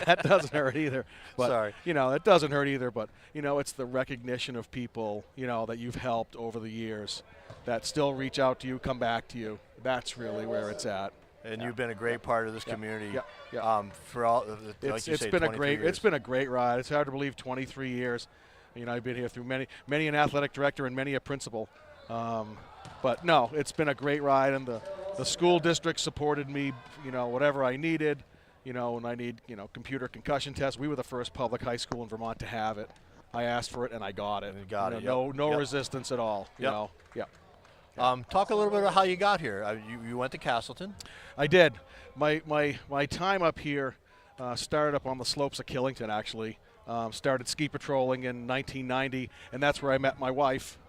That doesn't hurt either. But, Sorry. It doesn't hurt either. But, it's the recognition of people, that you've helped over the years that still reach out to you, come back to you. That's really where it's at. And you've been a great part of this community. Yeah. For all, like you say, 23 years. It's been a great ride. It's hard to believe 23 years. I've been here through many an athletic director and many a principal. But no, it's been a great ride, and the school district supported me, whatever I needed. When I need, computer concussion tests. We were the first public high school in Vermont to have it. I asked for it, and I got it. No resistance at all. Talk a little bit about how you got here. You went to Castleton. I did. My time up here started up on the slopes of Killington, actually. Started ski patrolling in 1990, and that's where I met my wife,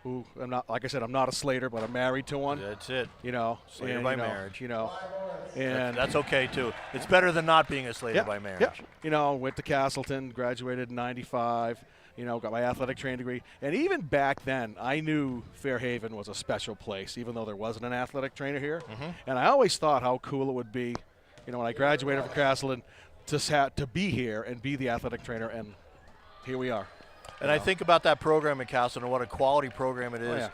who I'm not, like I said, I'm not a Slater, but I'm married to one. That's it. Slater by marriage. And that's okay too. It's better than not being a Slater by marriage. Yeah. Went to Castleton, graduated in '95. Got my athletic training degree, and even back then, I knew Fairhaven was a special place, even though there wasn't an athletic trainer here. Mm-hmm. And I always thought how cool it would be, when I graduated from Castleton. to be here and be the athletic trainer, and here we are. And I think about that program at Castleton, what a quality program it is.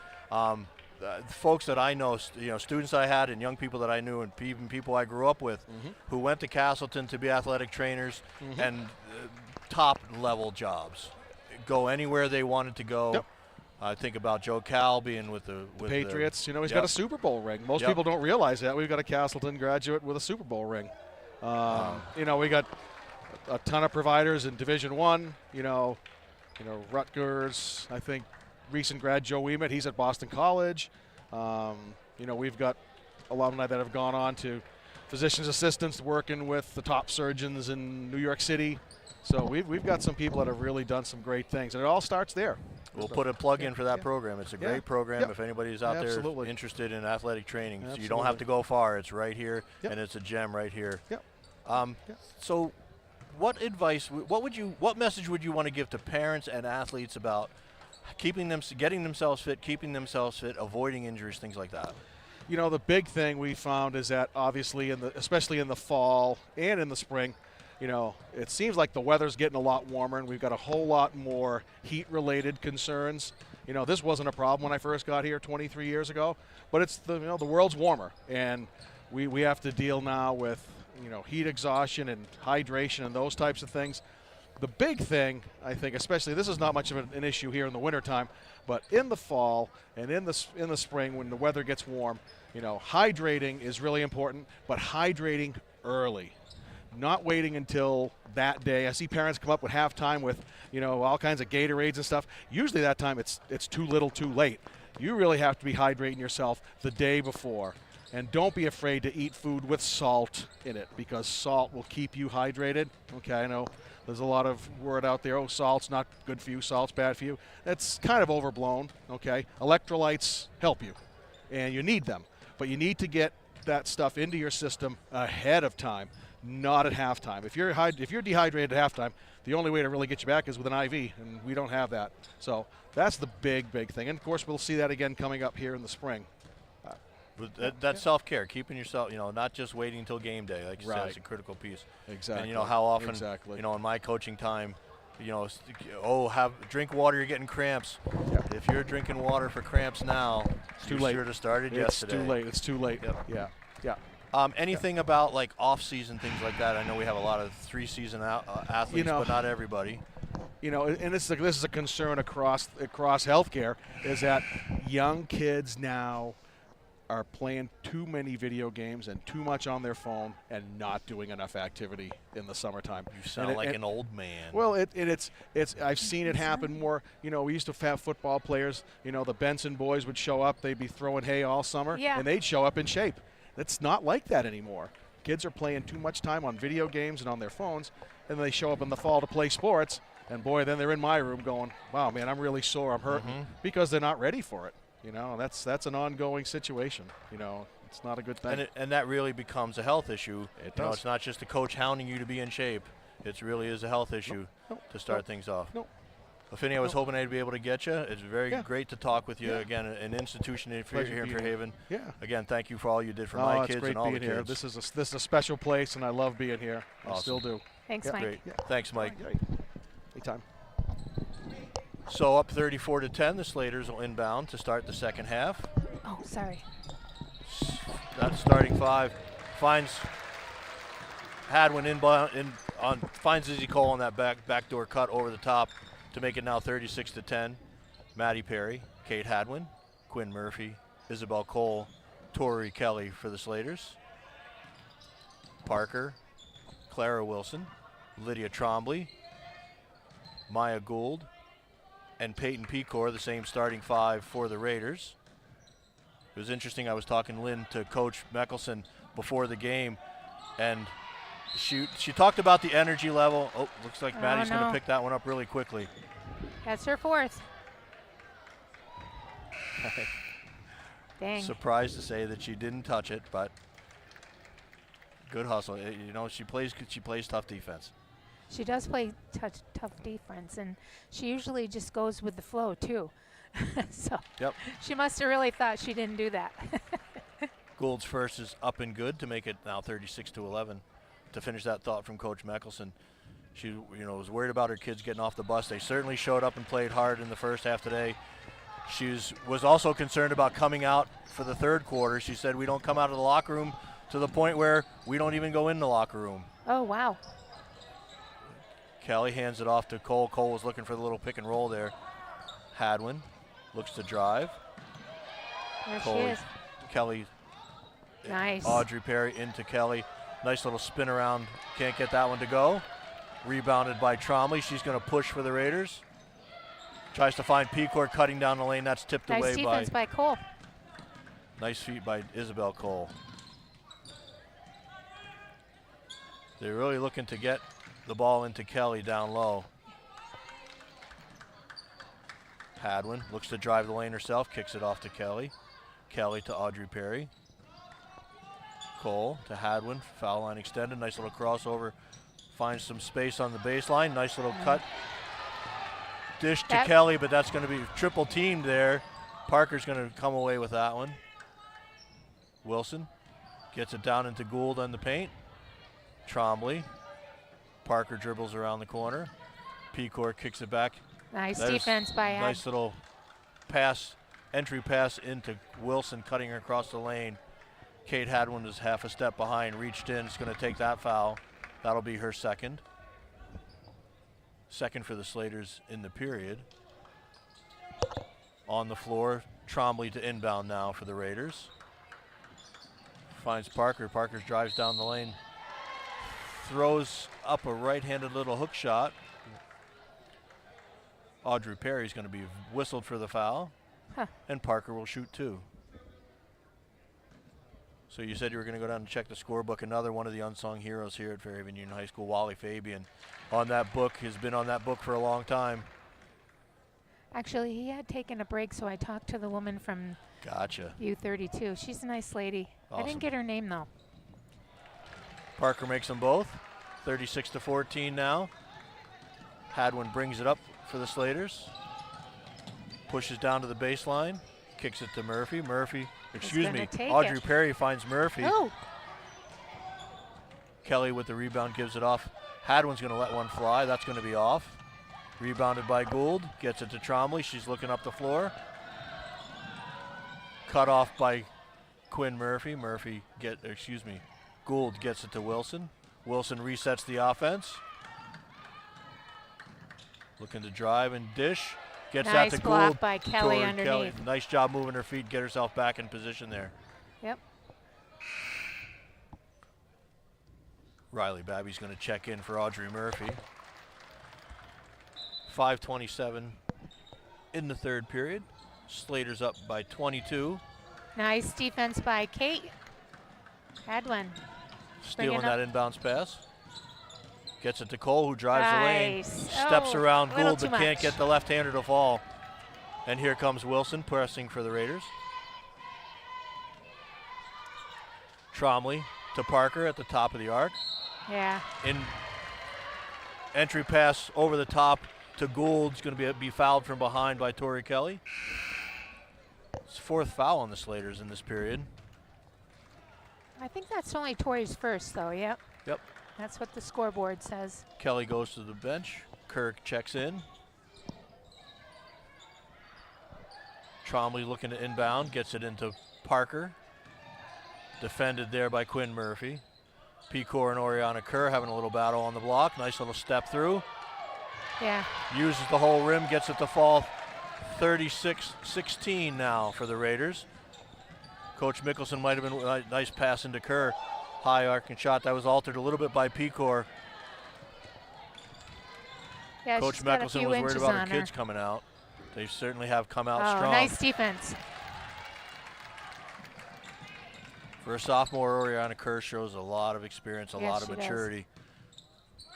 Folks that I know, students I had and young people that I knew and even people I grew up with who went to Castleton to be athletic trainers and top level jobs. Go anywhere they wanted to go. Yep. I think about Joe Cal being with the Patriots. He's got a Super Bowl ring. Most people don't realize that. We've got a Castleton graduate with a Super Bowl ring. We got a ton of providers in Division I. Rutgers. I think recent grad Joe Weemet, he's at Boston College. We've got alumni that have gone on to physician's assistants working with the top surgeons in New York City. So we've got some people that have really done some great things, and it all starts there. We'll put a plug in for that program. It's a great program if anybody's out there Absolutely. interested in athletic training. So Absolutely. you don't have to go far. It's right here, and it's a gem right here. So what advice, what message would you want to give to parents and athletes about getting themselves fit, avoiding injuries, things like that? The big thing we found is that obviously especially in the fall and in the spring, it seems like the weather's getting a lot warmer, and we've got a whole lot more heat-related concerns. This wasn't a problem when I first got here 23 years ago, but it's the world's warmer, and we have to deal now with heat exhaustion and hydration and those types of things. The big thing, I think, especially, this is not much of an issue here in the wintertime, but in the fall and in the spring when the weather gets warm, hydrating is really important, but hydrating early. Not waiting until that day. I see parents come up with halftime with, all kinds of Gatorades and stuff. Usually that time it's too little, too late. You really have to be hydrating yourself the day before. And don't be afraid to eat food with salt in it, because salt will keep you hydrated. Okay, I know there's a lot of word out there, salt's not good for you, salt's bad for you. That's kind of overblown, okay? Electrolytes help you, and you need them. But you need to get that stuff into your system ahead of time, not at halftime. If you're dehydrated at halftime, the only way to really get you back is with an IV, and we don't have that. So that's the big thing. And, of course, we'll see that again coming up here in the spring. That's self-care, keeping yourself, not just waiting until game day. Like you said, it's a critical piece. Exactly. And how often, in my coaching time, drink water, you're getting cramps. If you're drinking water for cramps now, it's too late. Should have started yesterday. It's too late. Yeah. Anything about like off-season things like that? I know we have a lot of three-season athletes, but not everybody. And this is a concern across healthcare, is that young kids now are playing too many video games and too much on their phone and not doing enough activity in the summertime. You sound like an old man. Well, it's I've seen it happen more. We used to have football players. The Benson boys would show up. They'd be throwing hay all summer, and they'd show up in shape. It's not like that anymore. Kids are playing too much time on video games and on their phones, and they show up in the fall to play sports, and boy, then they're in my room going, wow, man, I'm really sore, I'm hurting, because they're not ready for it. That's an ongoing situation. It's not a good thing. And that really becomes a health issue. It does. It's not just the coach hounding you to be in shape. It really is a health issue to start things off. Finney, I was hoping I'd be able to get you. It's very great to talk with you. Again, an institution here in Fairhaven. Again, thank you for all you did for my kids and all the kids. This is a special place, and I love being here. Awesome. I still do. Thanks, Mike. Great. Thanks, Mike. Anytime. So up 34-10, the Slaters will inbound to start the second half. Oh, sorry. That starting five finds Hadwin finds Izzy Cole on that backdoor cut over the top to make it now 36-10. Maddie Perry, Kate Hadwin, Quinn Murphy, Isabel Cole, Tori Kelly for the Slaters. Parker, Clara Wilson, Lydia Trombley, Maya Gould, and Peyton Pecor, the same starting five for the Raiders. It was interesting, I was talking, Lynn, to Coach Meckelson before the game, and she talked about the energy level. Oh, looks like Maddie's going to pick that one up really quickly. That's her fourth. Dang. Surprised to say that she didn't touch it, but good hustle. She plays tough defense. She does play tough defense, and she usually just goes with the flow, too. So she must have really thought she didn't do that. Gould's first is up and good to make it now 36-11. to finish that thought from Coach Mickelson. She was worried about her kids getting off the bus. They certainly showed up and played hard in the first half today. She was also concerned about coming out for the third quarter. She said, we don't come out of the locker room to the point where we don't even go in the locker room. Oh, wow. Kelly hands it off to Cole. Cole was looking for the little pick and roll there. Hadwin looks to drive. There Cole, she is. Kelly. Nice. Audrey Perry into Kelly. Nice little spin around. Can't get that one to go. Rebounded by Tromley. She's going to push for the Raiders. Tries to find Pecor cutting down the lane. That's tipped Nice away defense by Cole. Nice feet by Isabel Cole. They're really looking to get the ball into Kelly down low. Hadwin looks to drive the lane herself, kicks it off to Kelly. Kelly to Audrey Perry. Cole to Hadwin, foul line extended, nice little crossover. Finds some space on the baseline, nice little cut. Dish to Kelly, but that's going to be triple teamed there. Parker's going to come away with that one. Wilson gets it down into Gould on the paint. Trombley. Parker dribbles around the corner. Pecor kicks it back. Nice defense by nice little pass, entry pass into Wilson, cutting her across the lane. Kate Hadwin was half a step behind, reached in, is going to take that foul. That'll be her second. Second for the Slaters in the period. On the floor, Trombley to inbound now for the Raiders. Finds Parker. Parker drives down the lane. Throws up a right-handed little hook shot. Audrey Perry's going to be whistled for the foul. And Parker will shoot two. So you said you were going to go down and check the scorebook. Another one of the unsung heroes here at Fairhaven Union High School, Wally Fabian, on that book, has been on that book for a long time. Actually, he had taken a break, so I talked to the woman from U-32. She's a nice lady. Awesome. I didn't get her name, though. Parker makes them both. 36-14 now. Hadwin brings it up for the Slaters. Pushes down to the baseline. Kicks it to Murphy. Audrey Perry finds Murphy. Oh. Kelly with the rebound gives it off. Hadwin's going to let one fly. That's going to be off. Rebounded by Gould. Gets it to Trombley. She's looking up the floor. Cut off by Quinn Murphy. Gould gets it to Wilson. Wilson resets the offense. Looking to drive and dish. Gets nice that to block Gould. by Kelly underneath. Nice job moving her feet, get herself back in position there. Yep. Riley Babby's going to check in for Audrey Murphy. 5:27 in the third period. Slaters up by 22. Nice defense by Kate Hadwin. Stealing that inbounds pass. Gets it to Cole, who drives the lane. Steps around Gould, but can't get the left-hander to fall. And here comes Wilson pressing for the Raiders. Trombley to Parker at the top of the arc. Yeah. In entry pass over the top to Gould. It's going to be fouled from behind by Tori Kelly. It's fourth foul on the Slaters in this period. I think that's only Tori's first, though. Yep. That's what the scoreboard says. Kelly goes to the bench. Kirk checks in. Trombley looking to inbound, gets it into Parker. Defended there by Quinn Murphy. Pecor and Oriana Kerr having a little battle on the block. Nice little step through. Yeah. Uses the whole rim, gets it to fall. 36-16 now for the Raiders. Coach Mickelson might have been a nice pass into Kerr. High arcing shot that was altered a little bit by Pecor. Yeah, Coach Mickelson was worried about her kids coming out. They certainly have come out strong. Nice defense. For a sophomore, Oriana Kerr shows a lot of experience, a lot of maturity.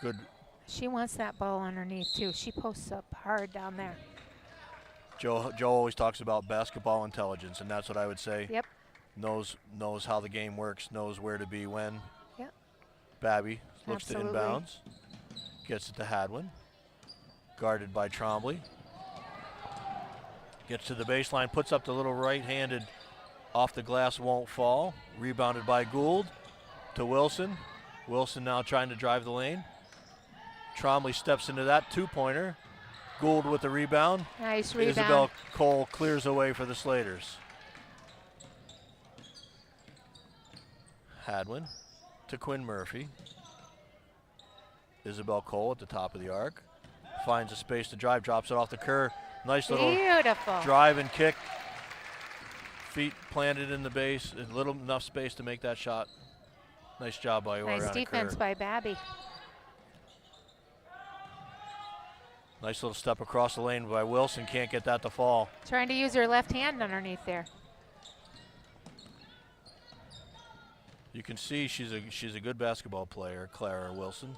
Good. She wants that ball underneath, too. She posts up hard down there. Joe always talks about basketball intelligence, and that's what I would say. Yep. Knows how the game works, knows where to be when. Yep. Babby looks to inbounds. Gets it to Hadwin. Guarded by Trombley. Gets to the baseline, puts up the little right-handed off the glass, won't fall. Rebounded by Gould to Wilson. Wilson now trying to drive the lane. Trombley steps into that two-pointer. Gould with the rebound. Nice rebound. Isabel Cole clears away for the Slaters. Hadwin to Quinn Murphy. Isabel Cole at the top of the arc. Finds a space to drive, drops it off the curve. Nice little Beautiful. drive and kick. Feet planted in the base, enough space to make that shot. Nice job by Oriana Nice defense Kerr. by Babby. Nice little step across the lane by Wilson. Can't get that to fall. Trying to use her left hand underneath there. You can see she's a good basketball player, Clara Wilson.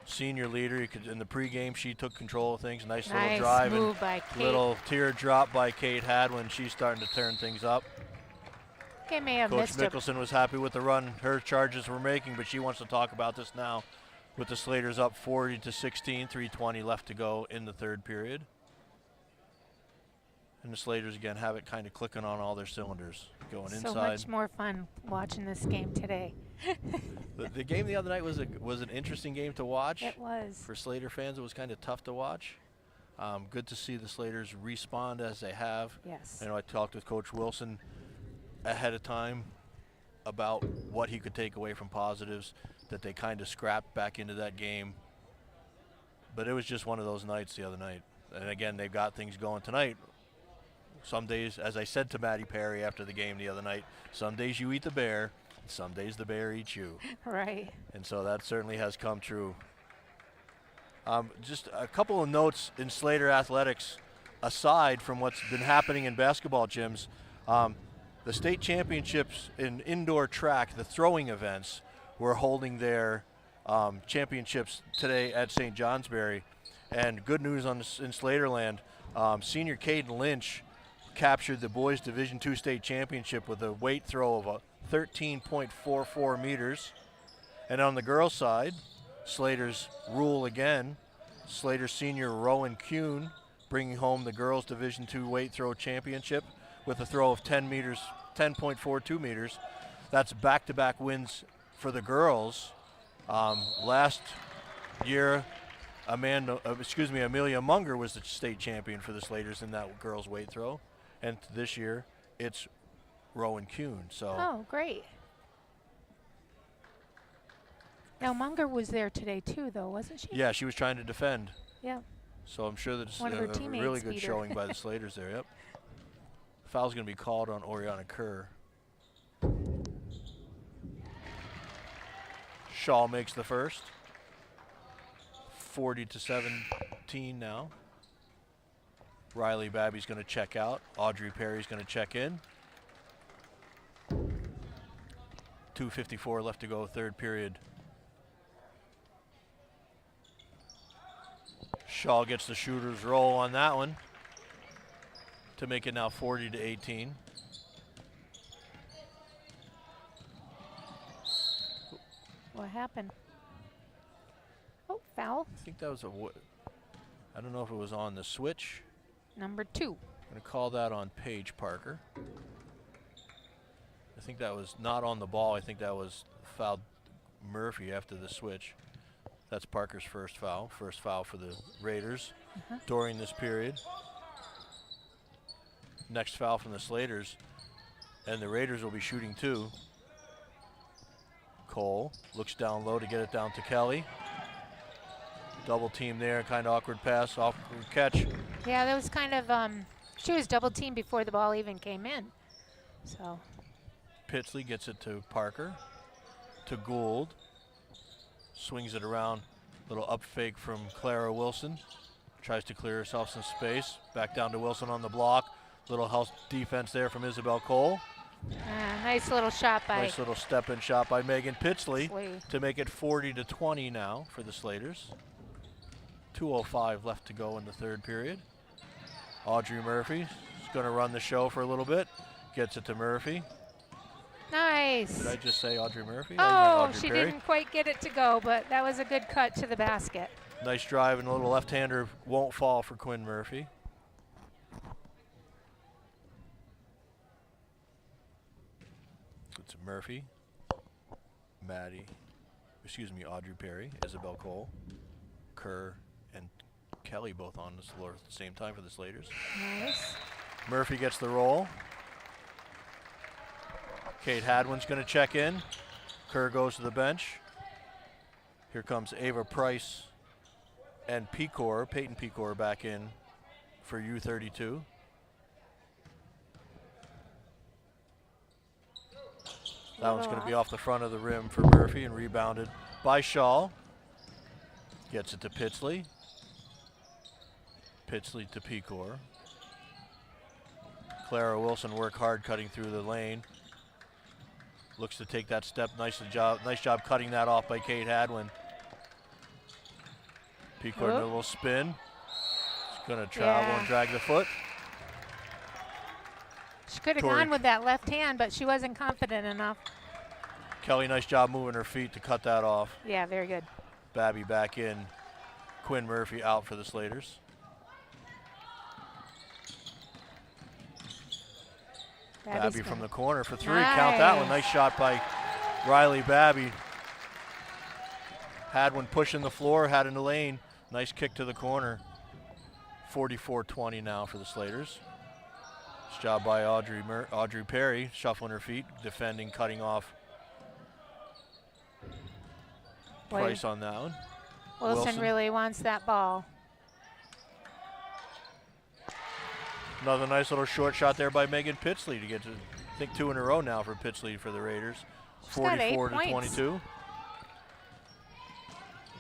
Senior leader. You could in the pregame she took control of things. Nice little drive move and by Kate. little tear drop by Kate Hadwin. She's starting to turn things up. Kate may have Coach missed it. Mickelson was happy with the run her charges were making, but she wants to talk about this now with the Slaters up 40-16, 3:20 left to go in the third period. And the Slaters again have it kind of clicking on all their cylinders, going So inside. much more fun watching this game today. The game the other night was an interesting game to watch. It was. For Slater fans, it was kind of tough to watch. Good to see the Slaters respond as they have. Yes. I know I talked with Coach Wilson ahead of time about what he could take away from positives, that they kind of scrapped back into that game. But it was just one of those nights the other night. And again, they've got things going tonight. Some days, as I said to Maddie Perry after the game the other night, some days you eat the bear, some days the bear eats you. Right. And so that certainly has come true. Just a couple of notes in Slater athletics, aside from what's been happening in basketball gyms. The state championships in indoor track, the throwing events, were holding their championships today at St. Johnsbury. And good news in Slaterland, senior Caden Lynch captured the boys Division II state championship with a weight throw of 13.44 meters. And on the girls' side, Slater's rule again. Slater senior Rowan Kuhn bringing home the girls Division II weight throw championship with a throw of 10.42 meters. That's back-to-back wins for the girls. Last year, Amelia Munger was the state champion for the Slaters in that girls weight throw. And this year, it's Rowan Kuhn. So. Oh, great. Now, Munger was there today, too, though, wasn't she? Yeah, she was trying to defend. Yeah. So I'm sure that's One of her a teammates really good beat her. showing by the Slaters there, yep. Foul's going to be called on Oriana Kerr. Shaw makes the first. 40-17 now. Riley Babby's going to check out. Audrey Perry's going to check in. 2:54 left to go, third period. Shaw gets the shooter's roll on that one to make it now 40-18. What happened? Oh, foul. I think that was I don't know if it was on the switch. Number 2. I'm going to call that on Paige Parker. I think that was not on the ball. I think that was fouled Murphy after the switch. That's Parker's first foul for the Raiders during this period. Next foul from the Slaters, and the Raiders will be shooting 2. Cole looks down low to get it down to Kelly. Double team there, kind of awkward pass, awkward catch. Yeah, that was kind of, she was double teamed before the ball even came in. So. Pitsley gets it to Parker, to Gould. Swings it around, little up fake from Clara Wilson. Tries to clear herself some space. Back down to Wilson on the block. Little house defense there from Isabel Cole. Nice little shot by. Nice little step-in shot by Megan Pitsley Pitsley. to make it 40-20 now for the Slaters. 2:05 left to go in the third period. Audrey Murphy is going to run the show for a little bit. Gets it to Murphy. Nice. Did I just say Audrey Murphy? Oh, Audrey she Perry. didn't quite get it to go, but that was a good cut to the basket. Nice drive, and a little left-hander won't fall for Quinn Murphy. It's Murphy, Maddie, Audrey Perry, Isabel Cole, Kerr, and Kelly both on the floor at the same time for the Slaters. Nice. Murphy gets the roll. Kate Hadwin's going to check in. Kerr goes to the bench. Here comes Ava Price and Peyton Pecor back in for U-32. That one's going to be off the front of the rim for Murphy and rebounded by Shaw. Gets it to Pitsley. Pitsley to Pecor. Clara Wilson worked hard cutting through the lane. Looks to take that step. Nice job cutting that off by Kate Hadwin. Pecor in a little spin. She's going to travel and drag the foot. She could have gone with that left hand, but she wasn't confident enough. Kelly, nice job moving her feet to cut that off. Yeah, very good. Babby back in. Quinn Murphy out for the Slaters. Babby from the corner for three. Nice. Count that one. Nice shot by Riley Babby. Hadwin pushing the floor, had in the lane. Nice kick to the corner. 44-20 now for the Slaters. Nice job by Audrey Perry, shuffling her feet, defending, cutting off. Price on that one. Wilson really wants that ball. Another nice little short shot there by Megan Pitsley to get to, I think, 2 in a row now for Pitsley for the Raiders. 44-22.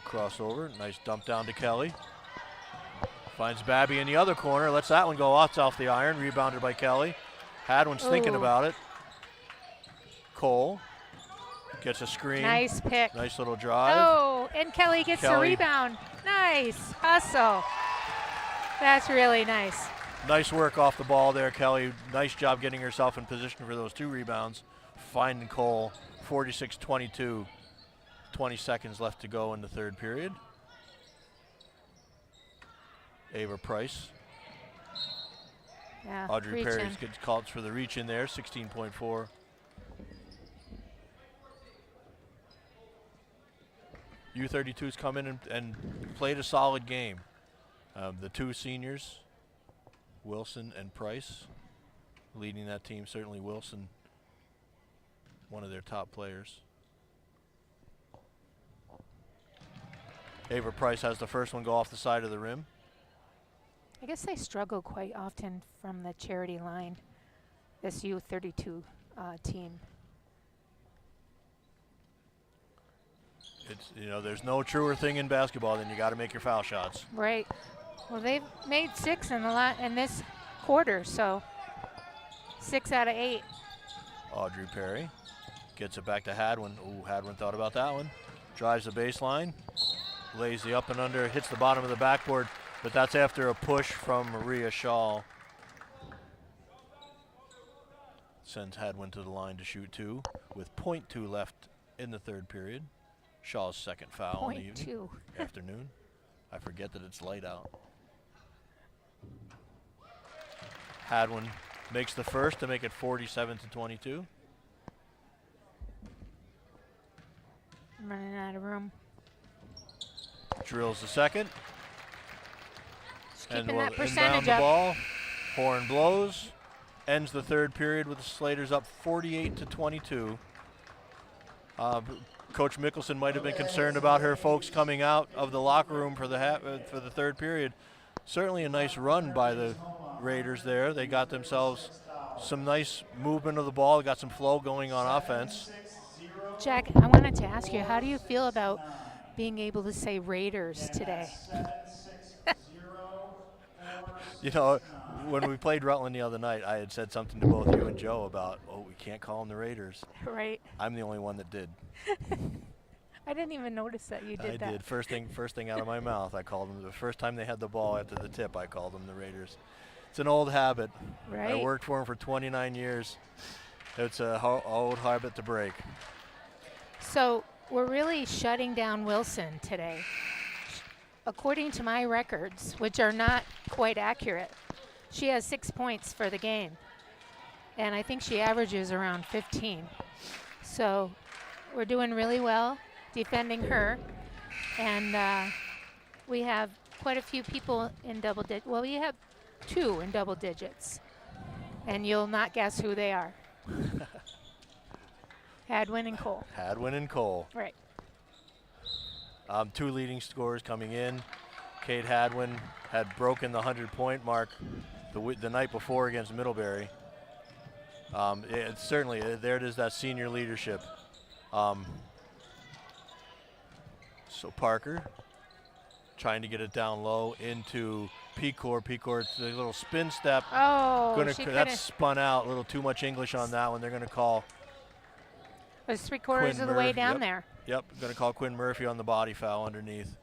Crossover, nice dump down to Kelly. Finds Babby in the other corner, lets that one go off the iron, rebounded by Kelly. Hadwin's thinking about it. Cole gets a screen. Nice pick. Nice little drive. Oh, and Kelly gets the rebound. Nice hustle. That's really nice. Nice work off the ball there, Kelly. Nice job getting herself in position for those 2 rebounds. Finding Cole, 46-22. 20 seconds left to go in the third period. Ava Price. Yeah, Audrey Perry gets called for the reach in there, 16.4. U-32's come in and played a solid game. The 2 seniors, Wilson and Price, leading that team. Certainly Wilson, one of their top players. Ava Price has the first one go off the side of the rim. I guess they struggle quite often from the charity line, this U-32 team. It's, there's no truer thing in basketball than you got to make your foul shots. Right. Well, they've made 6 in this quarter, so 6 out of 8. Audrey Perry gets it back to Hadwin. Ooh, Hadwin thought about that one. Drives the baseline, lays the up and under, hits the bottom of the backboard, but that's after a push from Maria Shaw. Sends Hadwin to the line to shoot 2 with .2 left in the third period. Shaw's second foul in the evening, afternoon. I forget that it's light out. Hadwin makes the first to make it 47-22. I'm running out of room. Drills the second. Just keeping and that will percentage inbound the up. ball. Horn blows. Ends the third period with the Slaters up 48-22. Coach Mickelson might have been concerned about her folks coming out of the locker room for the third period. Certainly a nice run by the Raiders there. They got themselves some nice movement of the ball. Got some flow going on offense. Jack, I wanted to ask you, how do you feel about being able to say Raiders today? When we played Rutland the other night, I had said something to both you and Joe about, we can't call them the Raiders. Right. I'm the only one that did. I didn't even notice that you did that. I did. First thing out of my mouth, I called them. The first time they had the ball after the tip, I called them the Raiders. It's an old habit. Right. I worked for them for 29 years. It's an old habit to break. So we're really shutting down Wilson today. According to my records, which are not quite accurate, she has 6 points for the game. And I think she averages around 15. So we're doing really well. defending her. And we have quite a few people in double digits. Well, we have 2 in double digits. And you'll not guess who they are. Hadwin and Cole. Hadwin and Cole. Right. 2 leading scorers coming in. Kate Hadwin had broken the 100-point mark the night before against Middlebury. Certainly, there it is, that senior leadership. So Parker trying to get it down low into Pecor. Pecor, it's a little spin step. Oh, That's spun out. A little too much English on that one. They're going to call. It was 3/4 of the way down there. Yep, going to call Quinn Murphy on the body foul underneath.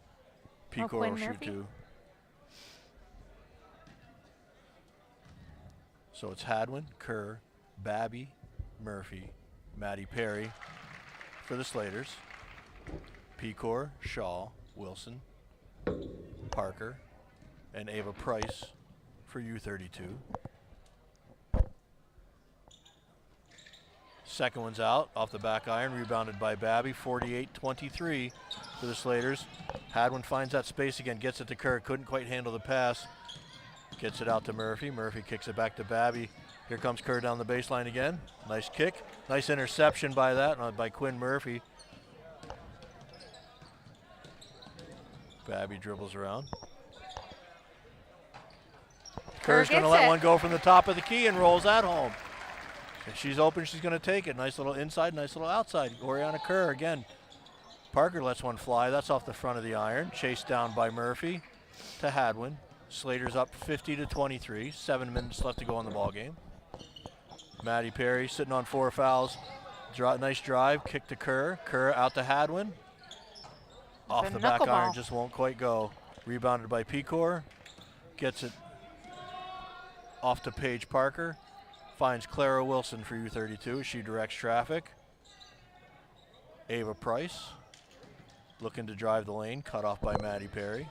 Pecor will shoot Murphy. 2. So it's Hadwin, Kerr, Babby, Murphy, Maddie Perry for the Slaters. Pecor, Shaw, Wilson, Parker, and Ava Price for U-32. Second one's out off the back iron, rebounded by Babby. 48-23 for the Slaters. Hadwin finds that space again, gets it to Kerr, couldn't quite handle the pass. Gets it out to Murphy. Murphy kicks it back to Babby. Here comes Kerr down the baseline again. Nice kick. Nice interception by that, by Quinn Murphy. Babby dribbles around. Kerr's going to let one go from the top of the key and rolls that home. If she's open, she's going to take it. Nice little inside, nice little outside. Oriana Kerr again. Parker lets one fly. That's off the front of the iron. Chased down by Murphy to Hadwin. Slater's up 50-23. 7 minutes left to go in the ball game. Maddie Perry sitting on 4 fouls. Nice drive. Kick to Kerr. Kerr out to Hadwin. Off the back iron, just won't quite go. Rebounded by Pecor. Gets it off to Paige Parker. Finds Clara Wilson for U-32. She directs traffic. Ava Price looking to drive the lane. Cut off by Maddie Perry.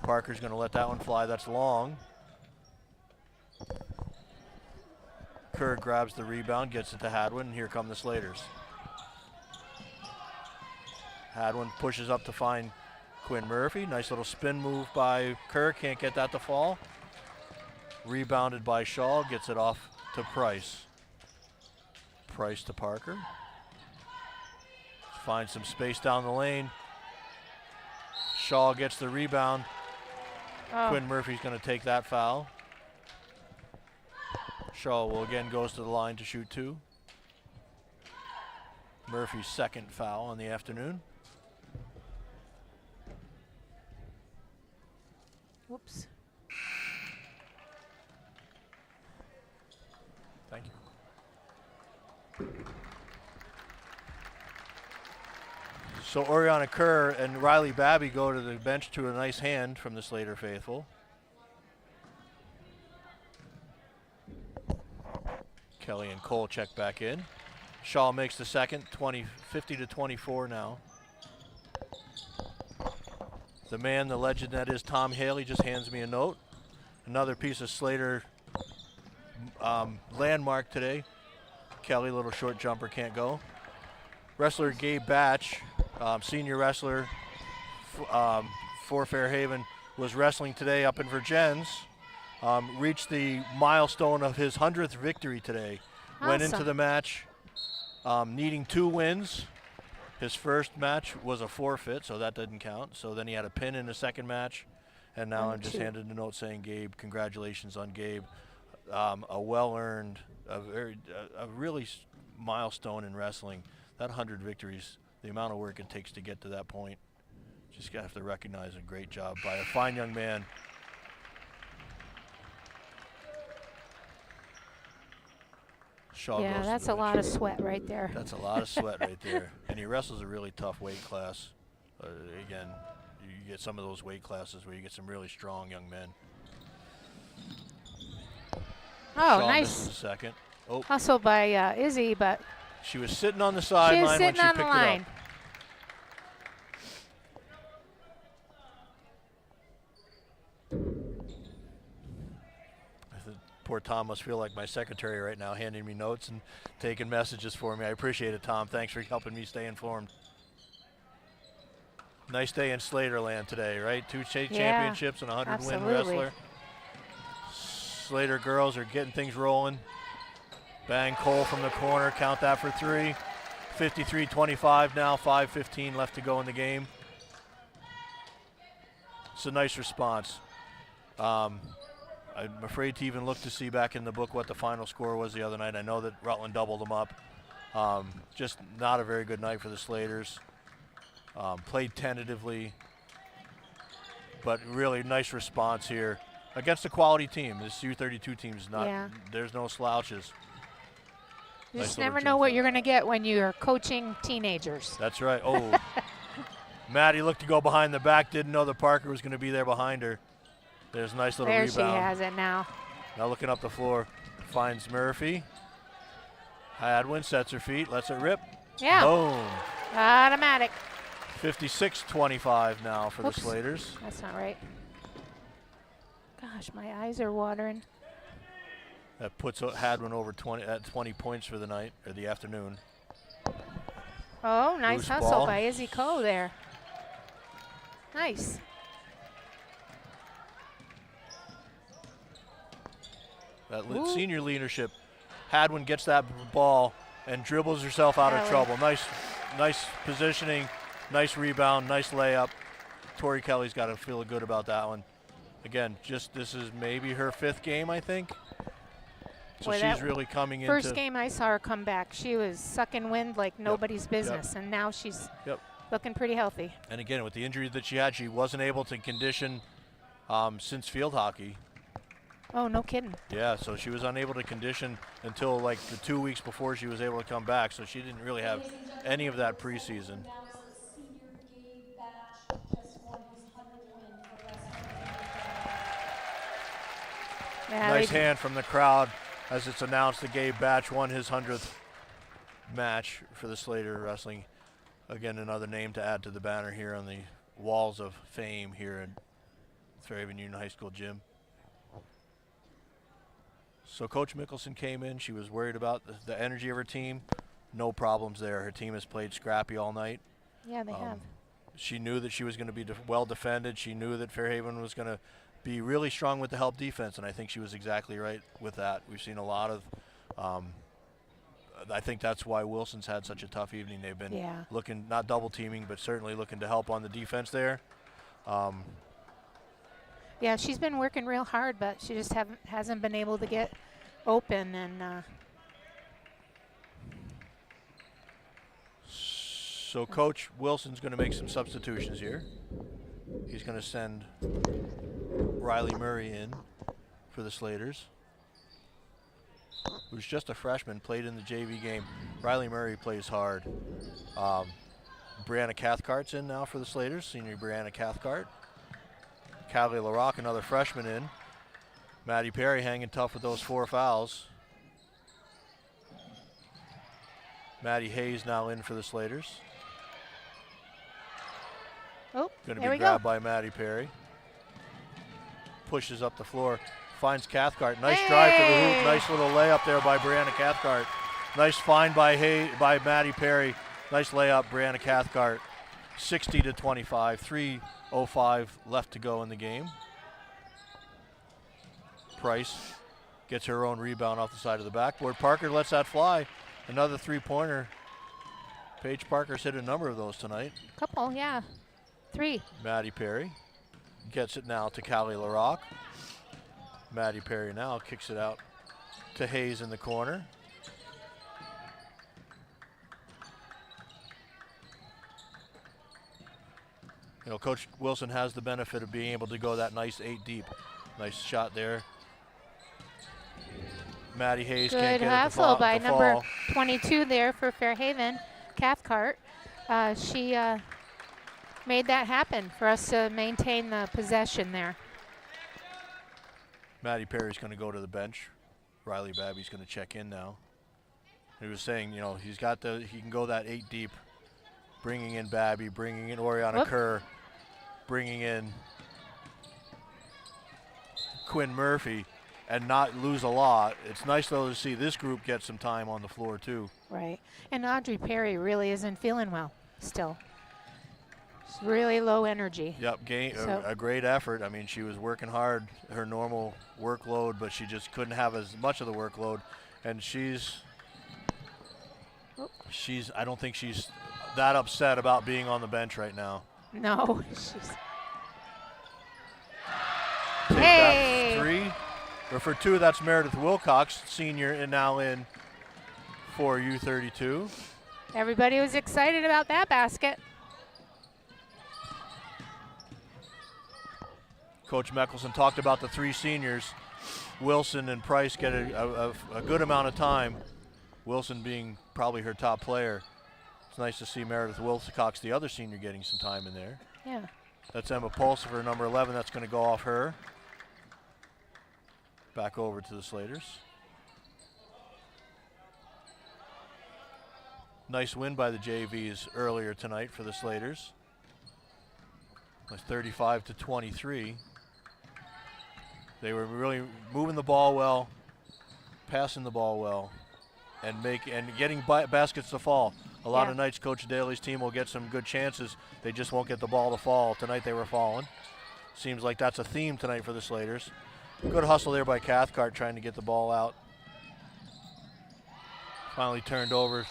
Parker's going to let that one fly. That's long. Kerr grabs the rebound, gets it to Hadwin, and here come the Slaters. Hadwin pushes up to find Quinn Murphy. Nice little spin move by Kerr. Can't get that to fall. Rebounded by Shaw. Gets it off to Price. Price to Parker. Finds some space down the lane. Shaw gets the rebound. Quinn Murphy's going to take that foul. Shaw will again goes to the line to shoot 2. Murphy's second foul on the afternoon. Whoops. Thank you. So Oriana Kerr and Riley Babby go to the bench to a nice hand from the Slater faithful. Kelly and Cole check back in. Shaw makes the second, 50-24 now. The man, the legend that is Tom Haley, just hands me a note. Another piece of Slater landmark today. Kelly, little short jumper, can't go. Wrestler Gabe Batch, senior wrestler for Fairhaven, was wrestling today up in Virgins. Reached the milestone of his 100th victory today. Awesome. Went into the match needing 2 wins. His first match was a forfeit, so that didn't count. So then he had a pin in the second match. And now I'm just handed a note saying, Gabe, congratulations on Gabe. A well-earned, a really milestone in wrestling. That 100 victories, the amount of work it takes to get to that point. Just have to recognize a great job by a fine young man. Shaw yeah, that's a lot of sweat right there. That's a lot of sweat right there. And he wrestles a really tough weight class. Again, you get some of those weight classes where you get some really strong young men. Oh, Shaw nice. misses the second. Oh, Hustle by Izzy, but she was sitting on the sideline when she picked on the line. it up. Poor Tom must feel like my secretary right now, handing me notes and taking messages for me. I appreciate it, Tom. Thanks for helping me stay informed. Nice day in Slaterland today, right? 2 state Yeah, championships and a 100-win absolutely. wrestler. Slater girls are getting things rolling. Bang Cole from the corner, count that for 3. 53-25 now, 5:15 left to go in the game. It's a nice response. I'm afraid to even look to see back in the book what the final score was the other night. I know that Rutland doubled them up. Just not a very good night for the Slaters. Played tentatively, but really nice response here against a quality team. This U-32 team is not, Yeah. there's no slouches. You Nice just little never know what defense. you're going to get when you're coaching teenagers. That's right. Oh, Maddie looked to go behind the back, didn't know that Parker was going to be there behind her. There's a nice little There rebound. she has it now. Now looking up the floor, finds Murphy. Hadwin sets her feet, lets it rip. Yeah, Boom. automatic. 56-25 now for Oops. the Slaters. That's not right. Gosh, my eyes are watering. That puts Hadwin over 20 points for the night, or the afternoon. Oh, nice Loose hustle ball. by Izzy Coe there. Nice. That Ooh. senior leadership. Hadwin gets that ball and dribbles herself out of Kelly. trouble. Nice positioning, nice rebound, nice layup. Tori Kelly's got to feel good about that one. Again, this is maybe her 5th game, I think. So Boy, she's that really coming First into. game I saw her come back, she was sucking wind like nobody's business, and now she's Yep. looking pretty healthy. And again, with the injury that she had, she wasn't able to condition since field hockey. Oh, no kidding. Yeah, so she was unable to condition until like the 2 weeks before she was able to come back. So she didn't really have any of that preseason. Yeah, Nice they- hand from the crowd as it's announced that Gabe Batch won his 100th match for the Slater Wrestling. Again, another name to add to the banner here on the walls of fame here in Fairhaven Union High School gym. So Coach Mickelson came in. She was worried about the energy of her team. No problems there. Her team has played scrappy all night. Yeah, they have. She knew that she was going to be well defended. She knew that Fairhaven was going to be really strong with the help defense, and I think she was exactly right with that. We've seen a lot of I think that's why Wilson's had such a tough evening. They've been looking, not double teaming, but certainly looking to help on the defense there. Yeah, she's been working real hard, but she just hasn't been able to get open. And so Coach Wilson's going to make some substitutions here. He's going to send Riley Murray in for the Slaters, who's just a freshman, played in the JV game. Riley Murray plays hard. Brianna Cathcart's in now for the Slaters, senior Brianna Cathcart. Callie LaRock, another freshman in. Maddie Perry hanging tough with those 4 fouls. Maddie Hayes now in for the Slaters. oh, Going to there be we go. grabbed by Maddie Perry. Pushes up the floor, finds Cathcart. Nice drive to the hoop. Nice little layup there by Brianna Cathcart. Nice find by Maddie Perry. Nice layup, Brianna Cathcart. 60-25, 3:05 left to go in the game. Price gets her own rebound off the side of the backboard. Parker lets that fly. Another 3-pointer. Paige Parker's hit a number of those tonight. Couple, yeah. 3. Maddie Perry gets it now to Callie LaRock. Maddie Perry now kicks it out to Hayes in the corner. You know, Coach Wilson has the benefit of being able to go that nice 8 deep. Nice shot there. Maddie Hayes can't Good get it to hustle by to number fall. 22 there for Fairhaven, Cathcart. She made that happen for us to maintain the possession there. Maddie Perry's going to go to the bench. Riley Babby's going to check in now. He was saying, you know, he can go that 8 deep, bringing in Babby, bringing in Oriana Whoop. Kerr, bringing in Quinn Murphy, and not lose a lot. It's nice, though, to see this group get some time on the floor, too. Right. And Audrey Perry really isn't feeling well still. It's really low energy. Yep, a great effort. I mean, she was working hard, her normal workload, but she just couldn't have as much of the workload. And I don't think she's that upset about being on the bench right now. No. She's Take that for 3. Or for 2, that's Meredith Wilcox, senior, and now in for U-32. Everybody was excited about that basket. Coach Meckelson talked about the 3 seniors. Wilson and Price get a good amount of time. Wilson being probably her top player. It's nice to see Meredith Wilcox, the other senior, getting some time in there. Yeah. That's Emma Pulsifer, number 11. That's going to go off her. Back over to the Slaters. Nice win by the JVs earlier tonight for the Slaters. It was 35-23. They were really moving the ball well, passing the ball well, and getting baskets to fall. A lot of nights Coach Daly's team will get some good chances. They just won't get the ball to fall. Tonight they were falling. Seems like that's a theme tonight for the Slaters. Good hustle there by Cathcart trying to get the ball out. Finally turned over.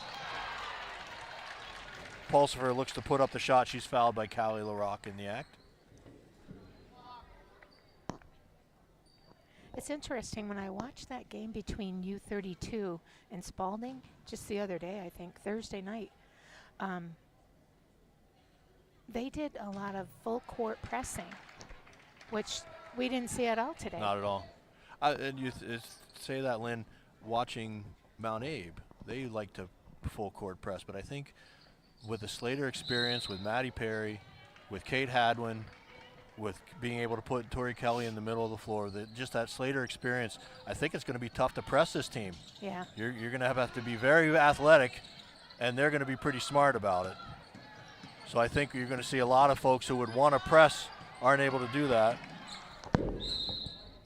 Pulsifer looks to put up the shot. She's fouled by Callie LaRocque in the act. It's interesting, when I watched that game between U-32 and Spalding just the other day, I think, Thursday night, they did a lot of full court pressing, which we didn't see at all today. Not at all. And you say that, Lynn, watching Mount Abe, they like to full court press, but I think with the Slater experience, with Maddie Perry, with Kate Hadwin, with being able to put Tori Kelly in the middle of the floor, just that Slater experience, I think it's going to be tough to press this team. Yeah. You're going to have to be very athletic, and they're going to be pretty smart about it. So I think you're going to see a lot of folks who would want to press aren't able to do that.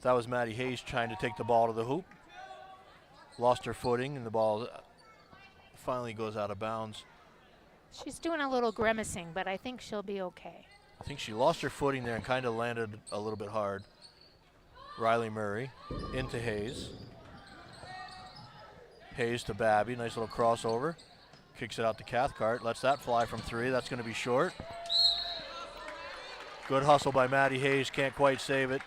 That was Maddie Hayes trying to take the ball to the hoop. Lost her footing, and the ball finally goes out of bounds. She's doing a little grimacing, but I think she'll be okay. I think she lost her footing there and kind of landed a little bit hard. Riley Murray into Hayes. Hayes to Babby, nice little crossover. Kicks it out to Cathcart, lets that fly from 3. That's going to be short. Good hustle by Maddie Hayes, can't quite save it.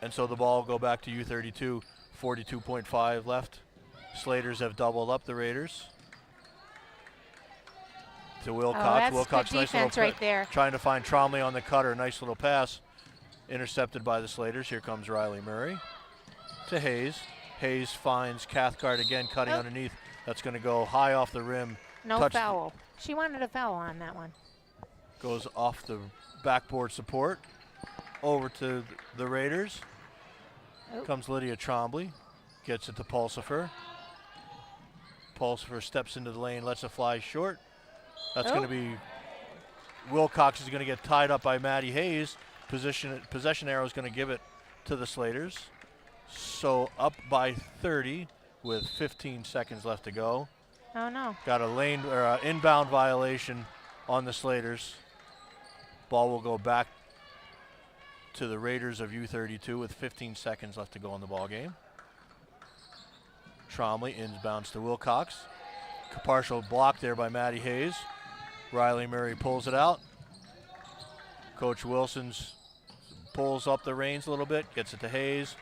And so the ball will go back to U-32, 42.5 left. Slaters have doubled up the Raiders. To Wilcox. That's Wilcox, good nice little defense right there. Trying to find Tromley on the cutter. Nice little pass. Intercepted by the Slaters. Here comes Riley Murray. To Hayes. Hayes finds Cathcart again, cutting underneath. That's going to go high off the rim. No foul. She wanted a foul on that one. Goes off the backboard support. Over to the Raiders. Comes Lydia Trombley. Gets it to Pulsifer. Pulsifer steps into the lane, lets it fly short. That's going to be, Wilcox is going to get tied up by Maddie Hayes. Possession arrow is going to give it to the Slaters. So up by 30 with 15 seconds left to go. Oh no. Got a lane or inbound violation on the Slaters. Ball will go back to the Raiders of U-32 with 15 seconds left to go in the ball game. Tromley inbounds to Wilcox. Partial block there by Maddie Hayes. Riley Murray pulls it out. Coach Wilson's pulls up the reins a little bit, gets it to Hayes.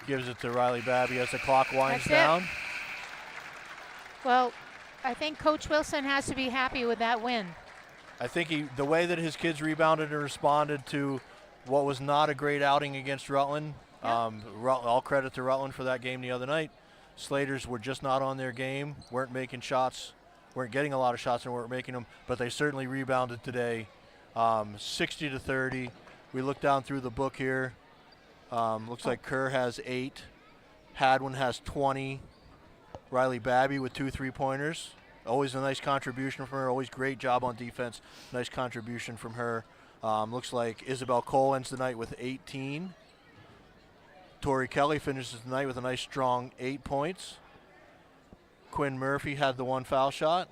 Gives it to Riley Babby as the clock winds down. Well, I think Coach Wilson has to be happy with that win. I think the way that his kids rebounded and responded to what was not a great outing against Rutland. All credit to Rutland for that game the other night. Slaters were just not on their game, weren't making shots, weren't getting a lot of shots and weren't making them, but they certainly rebounded today. 60-30. We look down through the book here. Looks like Kerr has 8. Hadwin has 20. Riley Babby with 2 3-pointers. Always a nice contribution from her. Always great job on defense. Nice contribution from her. Looks like Isabel Cole ends the night with 18. Tori Kelly finishes the night with a nice strong 8 points. Quinn Murphy had the 1 foul shot.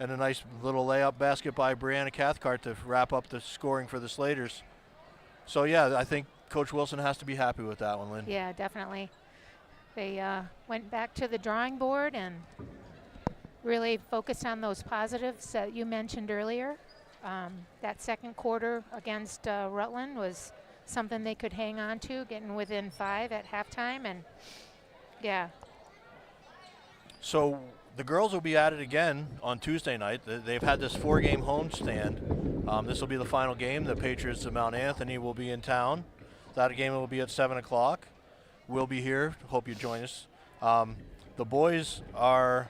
and a nice little layup basket by Brianna Cathcart to wrap up the scoring for the Slaters. So yeah, I think Coach Wilson has to be happy with that one, Lynn. Yeah, definitely. They went back to the drawing board and really focused on those positives that you mentioned earlier. That second quarter against Rutland was something they could hang on to, getting within 5 at halftime, and yeah. So the girls will be at it again on Tuesday night. They've had this 4-game homestand. This will be the final game. The Patriots of Mount Anthony will be in town. That game will be at 7 o'clock. We'll be here. Hope you join us. The boys are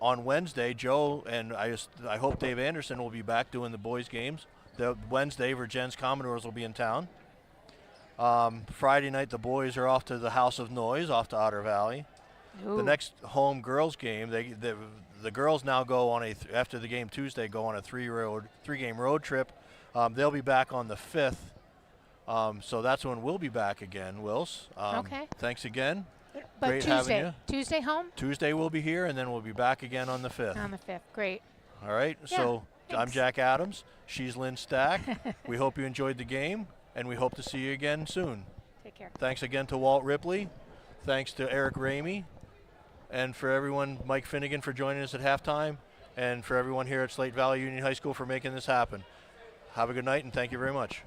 on Wednesday. Joe and I hope Dave Anderson will be back doing the boys' games. The Wednesday, Virgins Commodores will be in town. Friday night, the boys are off to the House of Noise, off to Otter Valley. Ooh. The next home girls game, the girls now go on after the game Tuesday, go on a 3-game road trip. They'll be back on the 5th. So that's when we'll be back again, Wills. Okay. Thanks again. But Great having Tuesday, you. Tuesday home? Tuesday we'll be here, and then we'll be back again on the 5th. On the 5th, great. All right, Yeah, so I'm thanks. Jack Adams. She's Lynn Stack. We hope you enjoyed the game, and we hope to see you again soon. Take care. Thanks again to Walt Ripley. Thanks to Eric Ramey. And for everyone, Mike Finnegan for joining us at halftime, and for everyone here at Slate Valley Union High School for making this happen. Have a good night, and thank you very much.